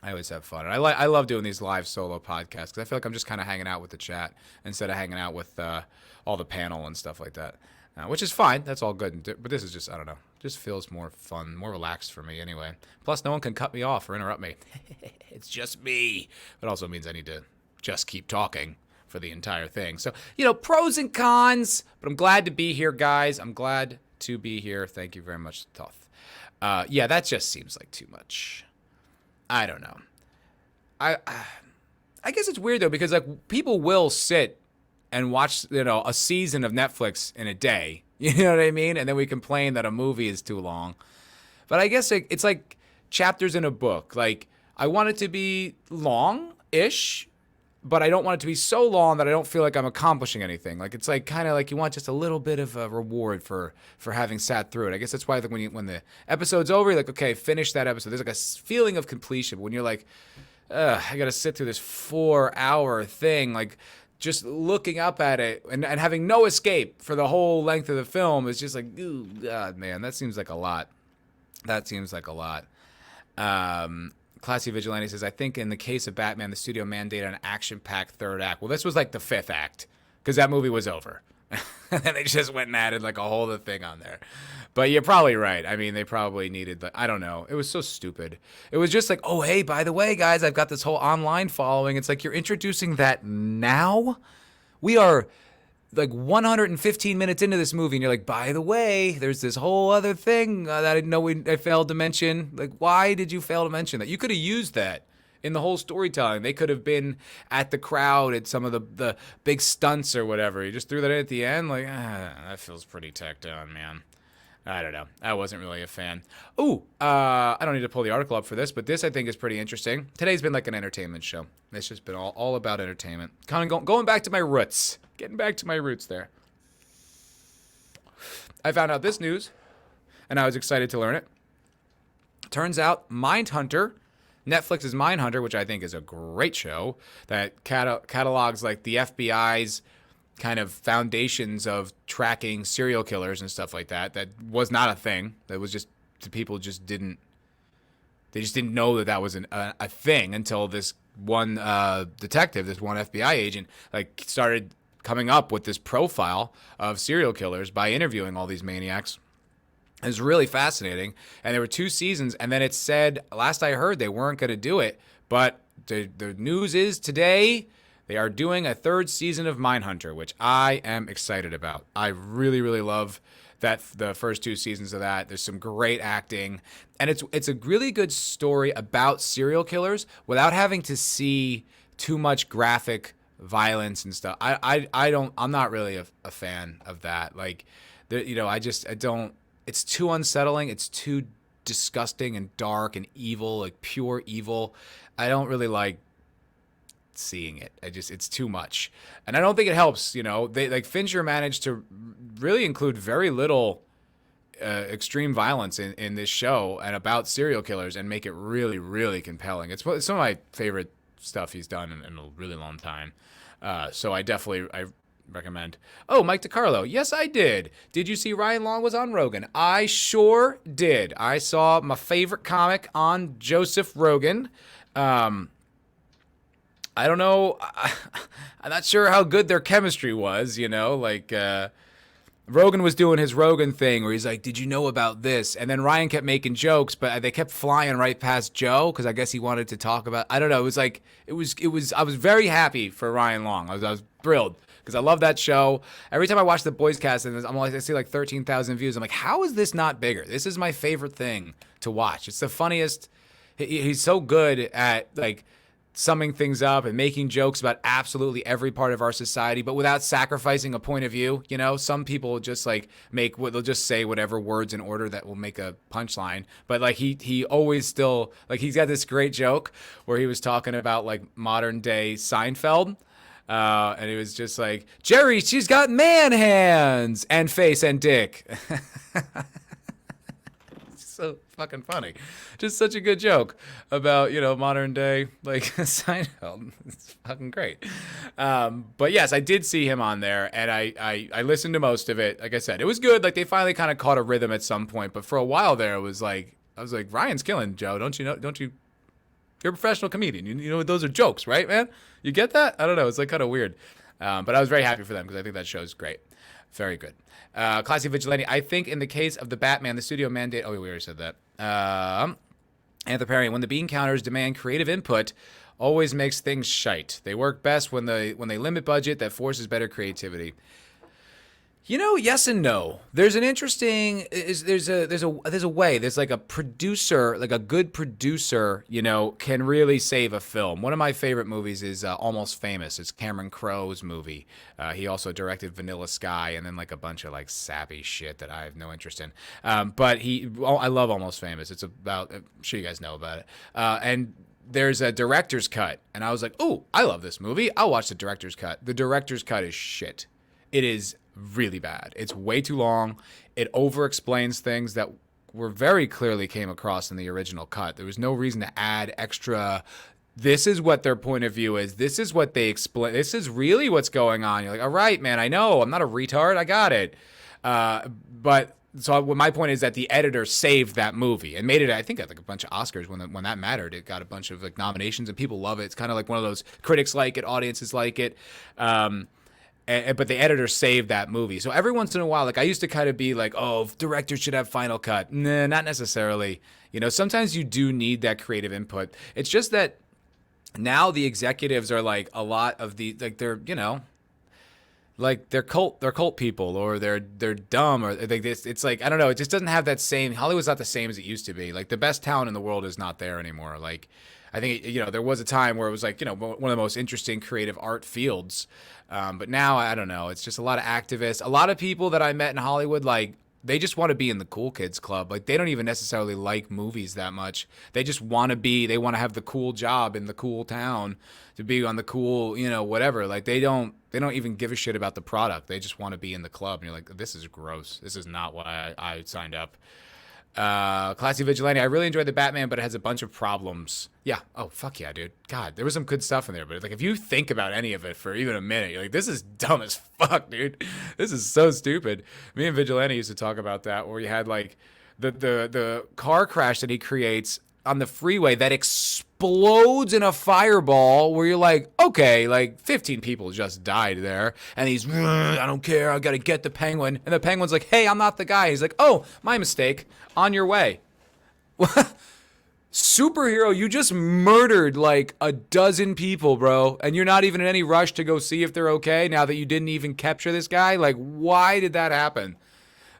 I always have fun. And I love doing these live solo podcasts because I feel like I'm just kind of hanging out with the chat instead of hanging out with all the panel and stuff like that, which is fine. That's all good. But this is just, I don't know, just feels more fun, more relaxed for me anyway. Plus, no one can cut me off or interrupt me. It's just me. It also means I need to just keep talking for the entire thing. So, you know, pros and cons. But I'm glad to be here, guys. I'm glad to be here. Thank you very much, Toth. Yeah, that just seems like too much. I don't know. I guess it's weird though because like people will sit and watch, you know, a season of Netflix in a day. You know what I mean? And then we complain that a movie is too long. But I guess it's like chapters in a book. Like I want it to be long-ish, but I don't want it to be so long that I don't feel like I'm accomplishing anything. Like it's like kind of like you want just a little bit of a reward for having sat through it. I guess that's why like when the episode's over, you're like, okay, finish that episode. There's like a feeling of completion. But when you're like, I got to sit through this 4-hour thing, like just looking up at it and having no escape for the whole length of the film is just like, ooh, God, man, that seems like a lot. Classy Vigilante says, I think in the case of Batman, the studio mandated an action-packed third act. Well, this was like the fifth act because that movie was over. And they just went and added like a whole other thing on there. But you're probably right. I mean, they probably needed, like, I don't know. It was so stupid. It was just like, oh, hey, by the way, guys, I've got this whole online following. It's like you're introducing that now? We are like 115 minutes into this movie, and you're like, by the way, there's this whole other thing that I didn't know I failed to mention. Like, why did you fail to mention that? You could have used that in the whole storytelling. They could have been at the crowd at some of the big stunts or whatever. You just threw that in at the end. Like, that feels pretty tacked on, man. I don't know. I wasn't really a fan. Ooh, I don't need to pull the article up for this, but this I think is pretty interesting. Today's been like an entertainment show. It's just been all about entertainment. Kind of going back to my roots. Getting back to my roots there. I found out this news, and I was excited to learn it. Turns out Mindhunter, Netflix's Mindhunter, which I think is a great show that catalogs like the FBI's kind of foundations of tracking serial killers and stuff like that. That was not a thing. That was just people just didn't. They just didn't know that was a thing until this one detective, this one FBI agent, like started coming up with this profile of serial killers by interviewing all these maniacs. It was really fascinating. And there were 2 seasons, and then it said, last I heard, they weren't going to do it. But the news is today they are doing a 3rd season of Mindhunter, which I am excited about. I really, really love that the first 2 seasons of that. There's some great acting, and it's a really good story about serial killers without having to see too much graphic violence and stuff. I'm not really a fan of that. Like, I don't. It's too unsettling. It's too disgusting and dark and evil, like pure evil. I don't really like seeing it. It's too much. And I don't think it helps, They like Fincher managed to really include very little extreme violence in this show and about serial killers and make it really, really compelling. It's some of my favorite stuff he's done in a really long time. So I recommend. Oh, Mike DiCarlo. Yes, I did. Did you see Ryan Long was on Rogan? I sure did. I saw my favorite comic on Joseph Rogan. I don't know. I'm not sure how good their chemistry was, Rogan was doing his Rogan thing where he's like, did you know about this? And then Ryan kept making jokes, but they kept flying right past Joe because I guess he wanted to talk about, I don't know. I was very happy for Ryan Long. I was thrilled because I love that show. Every time I watch the Boys Cast and I see like 13,000 views. I'm like, how is this not bigger? This is my favorite thing to watch. It's the funniest. He's so good at like summing things up and making jokes about absolutely every part of our society, but without sacrificing a point of view. Some people just like they'll just say whatever words in order that will make a punchline. But like he always still, like, he's got this great joke where he was talking about like modern day Seinfeld. And it was just like, Jerry, she's got man hands and face and dick. So fucking funny. Just such a good joke about, modern day, like, Seinfeld. It's fucking great. But yes, I did see him on there, and I listened to most of it. Like I said, it was good. Like, they finally kind of caught a rhythm at some point, but for a while there, it was like, I was like, Ryan's killing Joe. Don't you? You're a professional comedian. You know those are jokes, right, man? You get that? I don't know. It's like kind of weird. But I was very happy for them because I think that show's great. Very good. Classy Vigilante. I think in the case of the Batman, the studio mandate. Oh, we already said that. Anthroparian. When the bean counters demand creative input, always makes things shite. They work best when they limit budget that forces better creativity. Yes and no. There's an interesting. There's a way. There's like a producer, like a good producer, can really save a film. One of my favorite movies is Almost Famous. It's Cameron Crowe's movie. He also directed Vanilla Sky and then like a bunch of like sappy shit that I have no interest in. But I love Almost Famous. It's about. I'm sure you guys know about it. And there's a director's cut, and I was like, oh, I love this movie. I'll watch the director's cut. The director's cut is shit. It is really bad. It's way too long. It over-explains things that were very clearly came across in the original cut. There was no reason to add extra, this is what their point of view is. This is what they explain. This is really what's going on. You're like, all right, man, I know. I'm not a retard. I got it. So my point is that the editor saved that movie and made it, I think, like a bunch of Oscars when that mattered. It got a bunch of like nominations and people love it. It's kind of like one of those critics like it, audiences like it. But the editor saved that movie. So every once in a while, like I used to kind of be like, oh, directors should have final cut. Nah, not necessarily. Sometimes you do need that creative input. It's just that now the executives are like a lot of the, like they're, like they're cult people or they're dumb or like this. It's like, I don't know. It just doesn't have that same, Hollywood's not the same as it used to be. Like the best talent in the world is not there anymore. Like, I think, there was a time where it was like, one of the most interesting creative art fields. But now, I don't know. It's just a lot of activists. A lot of people that I met in Hollywood, like, they just want to be in the cool kids club. Like, they don't even necessarily like movies that much. They just want to be, they want to have the cool job in the cool town, to be on the cool, you know, whatever. Like, they don't even give a shit about the product. They just want to be in the club. And you're like, this is gross. This is not why I signed up. Classy Vigilante. I really enjoyed the Batman, but it has a bunch of problems. Yeah. Oh, fuck yeah, dude. God, there was some good stuff in there, but like, if you think about any of it for even a minute, you're like, this is dumb as fuck, dude. This is so stupid. Me and Vigilante used to talk about that, where you had like the car crash that he creates on the freeway that explodes in a fireball, where you're like, okay, like 15 people just died there, and he's, I don't care, I gotta get the Penguin, and the Penguin's like, hey, I'm not the guy. He's like, oh, my mistake, on your way. Superhero, you just murdered like a dozen people, bro, and you're not even in any rush to go see if they're okay now that you didn't even capture this guy. Like, why did that happen?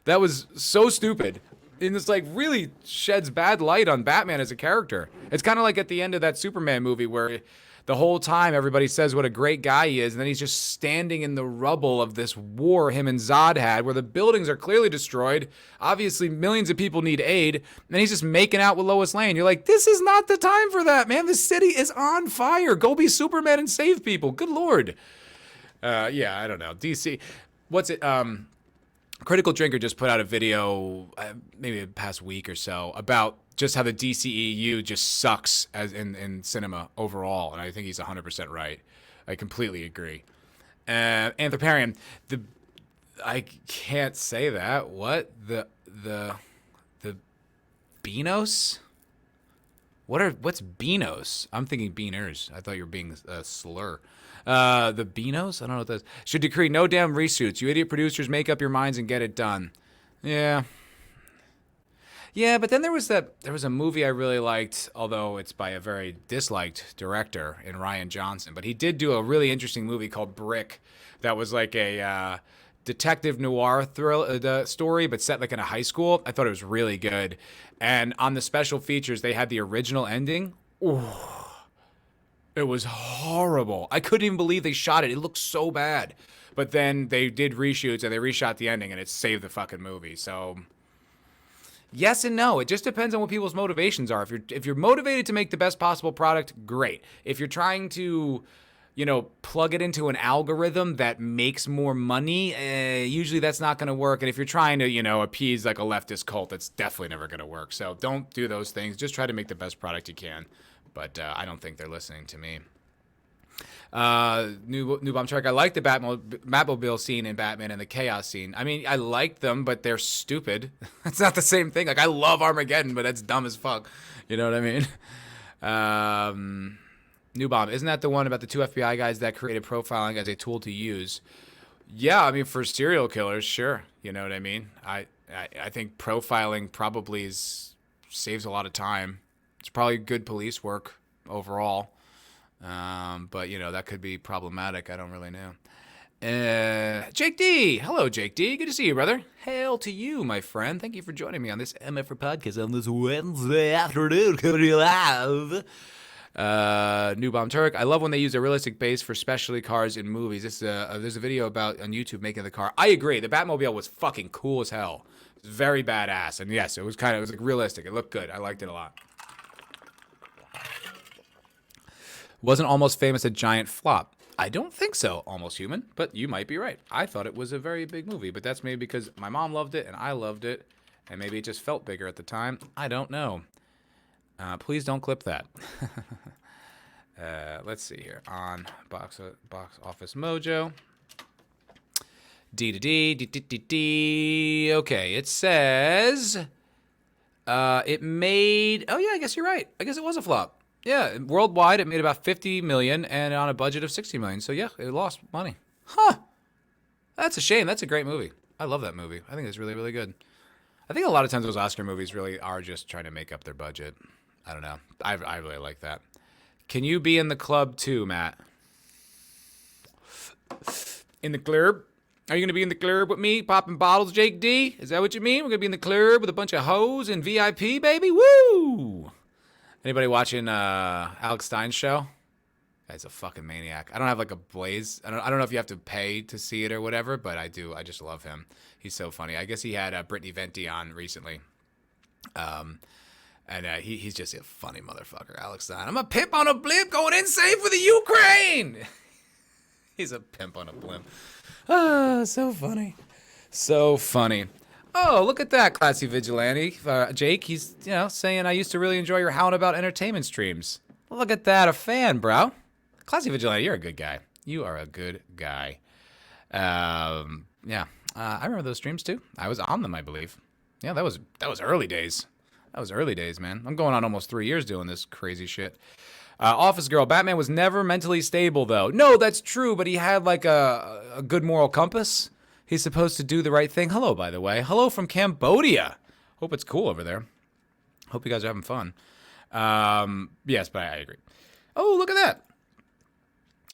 That was so stupid. And it's like really sheds bad light on Batman as a character. It's kind of like at the end of that Superman movie, where the whole time everybody says what a great guy he is, and then he's just standing in the rubble of this war him and Zod had, where the buildings are clearly destroyed. Obviously, millions of people need aid, and he's just making out with Lois Lane. You're like, this is not the time for that, man. The city is on fire. Go be Superman and save people. Good Lord. Yeah, I don't know. DC, what's it? Critical Drinker just put out a video, maybe the past week or so, about just how the DCEU just sucks as in cinema overall, and I think he's 100% right. I completely agree. Anthroparian, I can't say that. What the Beanos? What's Beanos? I'm thinking Beaners. I thought you were being a slur. The Beanos? I don't know what that is. Should decree no damn reshoots. You idiot producers, make up your minds and get it done. Yeah. Yeah, but then there was a movie I really liked, although it's by a very disliked director in Rian Johnson. But he did do a really interesting movie called Brick that was like a detective noir story, but set like in a high school. I thought it was really good. And on the special features, they had the original ending. Ooh. It was horrible. I couldn't even believe they shot it. It looked so bad. But then they did reshoots and they reshot the ending, and it saved the fucking movie. So yes and no. It just depends on what people's motivations are. If you're motivated to make the best possible product, great. If you're trying to, you know, plug it into an algorithm that makes more money, usually that's not going to work. And if you're trying to, you know, appease like a leftist cult, that's definitely never going to work. So don't do those things. Just try to make the best product you can. But I don't think they're listening to me. New Bomb Shark. I like the Batmobile scene in Batman and the Chaos scene. I mean, I like them, but they're stupid. It's not the same thing. Like, I love Armageddon, but that's dumb as fuck. You know what I mean? New Bomb. Isn't that the one about the two FBI guys that created profiling as a tool to use? Yeah, I mean, for serial killers, sure. You know what I mean? I think profiling probably saves a lot of time. It's probably good police work overall. But, you know, that could be problematic. I don't really know. Jake D. Hello, Jake D. Good to see you, brother. Hail to you, my friend. Thank you for joining me on this MFer podcast on this Wednesday afternoon. Coming to you live. New Bomb Turk. I love when they use a realistic base for specialty cars in movies. There's a video about on YouTube making the car. I agree. The Batmobile was fucking cool as hell. It was very badass. And yes, it was like realistic. It looked good. I liked it a lot. Wasn't Almost Famous a giant flop? I don't think so, Almost Human, but you might be right. I thought it was a very big movie, but that's maybe because my mom loved it and I loved it, and maybe it just felt bigger at the time. I don't know. Please don't clip that. Let's see here. On Box Office Mojo. D. Okay, it says it made... Oh, yeah, I guess you're right. I guess it was a flop. Yeah, worldwide it made about $50 million and on a budget of $60 million. So yeah, it lost money. Huh. That's a shame. That's a great movie. I love that movie. I think it's really, really good. I think a lot of times those Oscar movies really are just trying to make up their budget. I don't know. I really like that. Can you be in the club too, Matt? In the club? Are you going to be in the club with me popping bottles, Jake D? Is that what you mean? We're going to be in the club with a bunch of hoes and VIP, baby? Woo! Anybody watching Alex Stein's show? Guy's a fucking maniac. I don't have like a Blaze. I don't know if you have to pay to see it or whatever, but I do. I just love him. He's so funny. I guess he had Brittany Venti on recently. And he's just a funny motherfucker, Alex Stein. I'm a pimp on a blimp going insane for the Ukraine. He's a pimp on a blimp. Ah, so funny. So funny. Oh, look at that, classy vigilante. Jake, he's, saying, I used to really enjoy your Howling About entertainment streams. Look at that, a fan, bro. Classy vigilante, you're a good guy. You are a good guy. Yeah. I remember those streams, too. I was on them, I believe. Yeah, that was early days. That was early days, man. I'm going on almost 3 years doing this crazy shit. Office Girl, Batman was never mentally stable, though. No, that's true, but he had, like, a good moral compass. He's supposed to do the right thing. Hello, by the way. Hello from Cambodia. Hope it's cool over there. Hope you guys are having fun. Yes, but I agree. Oh, look at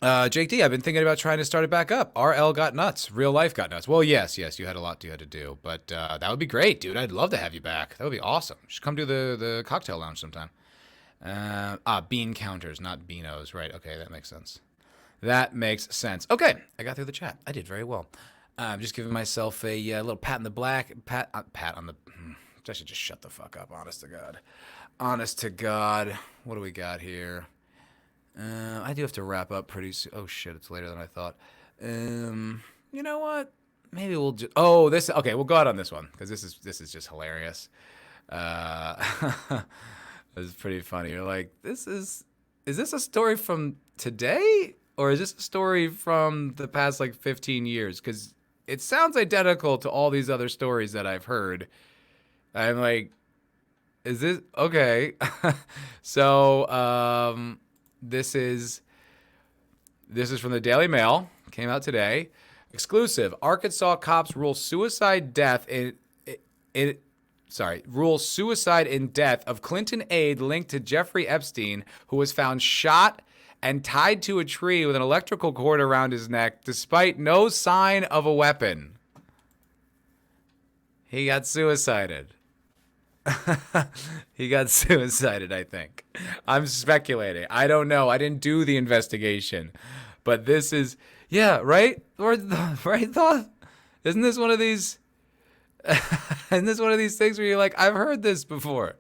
that. Jake D, I've been thinking about trying to start it back up. RL got nuts. Real life got nuts. Well, yes, you had a lot you had to do. But that would be great, dude. I'd love to have you back. That would be awesome. You should come to the cocktail lounge sometime. Bean counters, not beanos. Right, okay, that makes sense. Okay, I got through the chat. I did very well. I'm just giving myself a little pat in the black. Pat on the... I should just shut the fuck up, honest to God. Honest to God. What do we got here? I do have to wrap up pretty soon. Oh, shit, it's later than I thought. You know what? Maybe we'll just... Oh, this... Okay, we'll go out on this one, because this is just hilarious. This is pretty funny. You're like, is this a story from today? Or is this a story from the past, 15 years? Because it sounds identical to all these other stories that I've heard. I'm like, is this... Okay. So, this is from the Daily Mail. Came out today. Exclusive. Arkansas cops rule suicide in death of Clinton aide linked to Jeffrey Epstein, who was found shot and tied to a tree with an electrical cord around his neck, despite no sign of a weapon. He got suicided. He got suicided, I think. I'm speculating. I don't know. I didn't do the investigation. But this is... Yeah, right? Right, Thought? Isn't this one of these... Isn't this one of these things where you're like, I've heard this before?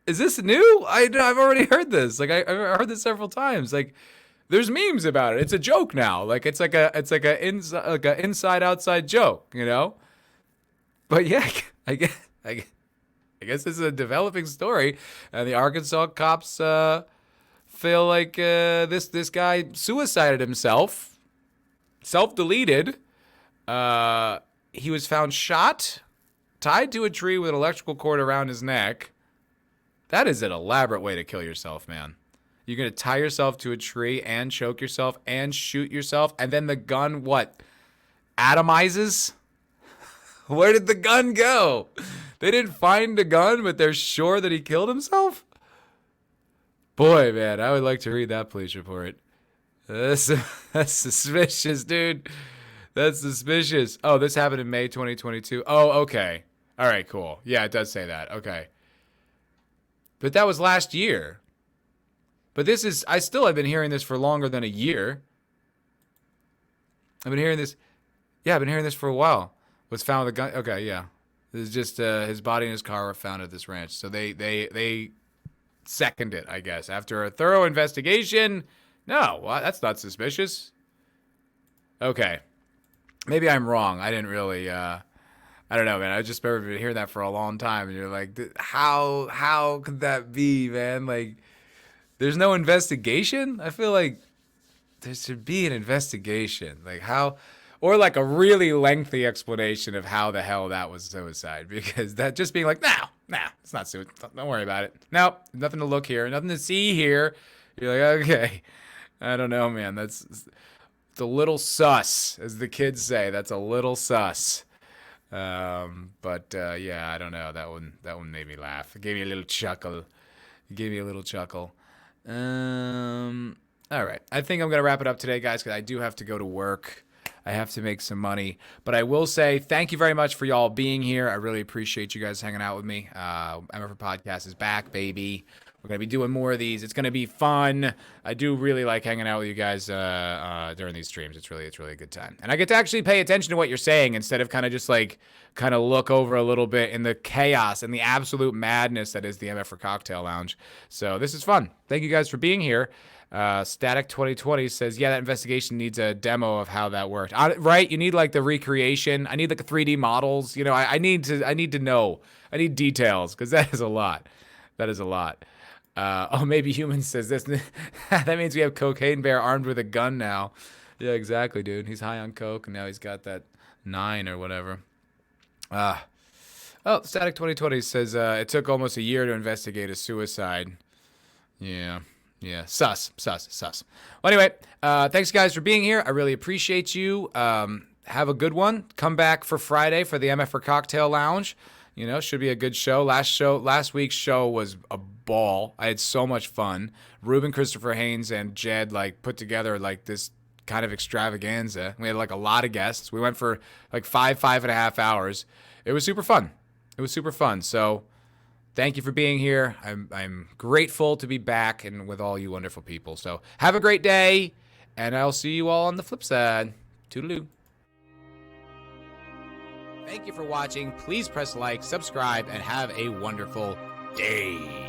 Is this new? I've already heard this. I've heard this several times. There's memes about it. It's a joke now. It's like a inside outside joke, But yeah, I guess this is a developing story, and the Arkansas cops feel like this guy suicided himself, self-deleted. He was found shot, tied to a tree with an electrical cord around his neck. That is an elaborate way to kill yourself, man. You're going to tie yourself to a tree and choke yourself and shoot yourself, and then the gun, what, atomizes? Where did the gun go? They didn't find the gun, but they're sure that he killed himself? Boy, man, I would like to read that police report. That's suspicious, dude. That's suspicious. Oh, this happened in May 2022. Oh, okay. All right, cool. Yeah, it does say that. Okay. But that was last year. But I still have been hearing this for longer than a year. I've been hearing this. Yeah, I've been hearing this for a while. Was found with a gun. Okay, yeah. This is just his body and his car were found at this ranch. So they second it, I guess. After a thorough investigation. No, that's not suspicious. Okay. Maybe I'm wrong. I didn't really, I don't know, man. I just been hearing that for a long time. And you're like, how could that be, man? There's no investigation? I feel like there should be an investigation. Or a really lengthy explanation of how the hell that was suicide. Because that just being like, nah, it's not suicide. Don't worry about it. Nope, nothing to look here. Nothing to see here. You're like, okay. I don't know, man. It's a little sus, as the kids say. That's a little sus. Yeah, I don't know. That one made me laugh. It gave me a little chuckle. All right. I think I'm going to wrap it up today, guys, because I do have to go to work. I have to make some money. But I will say thank you very much for y'all being here. I really appreciate you guys hanging out with me. MFer Podcast is back, baby. We're going to be doing more of these. It's going to be fun. I do really like hanging out with you guys during these streams. It's really a good time. And I get to actually pay attention to what you're saying instead of kind of just like kind of look over a little bit in the chaos and the absolute madness that is the MFer Cocktail Lounge. So this is fun. Thank you guys for being here. Static 2020 says, yeah, that investigation needs a demo of how that worked. Right? You need like the recreation. I need like the 3D models. You know, I need to know. I need details because that is a lot. That is a lot. Oh, maybe Human says this. That means we have Cocaine Bear armed with a gun now. Yeah, exactly, dude. He's high on coke, and now he's got that 9 or whatever. Oh, Static 2020 says it took almost a year to investigate a suicide. Yeah. Sus. Well, anyway, thanks, guys, for being here. I really appreciate you. Have a good one. Come back for Friday for the MFer Cocktail Lounge. You know, should be a good show. Last week's show was a ball. I had so much fun. Ruben, Christopher Haynes, and Jed like put together like this kind of extravaganza. We had like a lot of guests. We went for like 5.5 hours. It was super fun. So thank you for being here. I'm grateful to be back and with all you wonderful people. So have a great day, and I'll see you all on the flip side. Toodaloo. Thank you for watching. Please press like, subscribe, and have a wonderful day.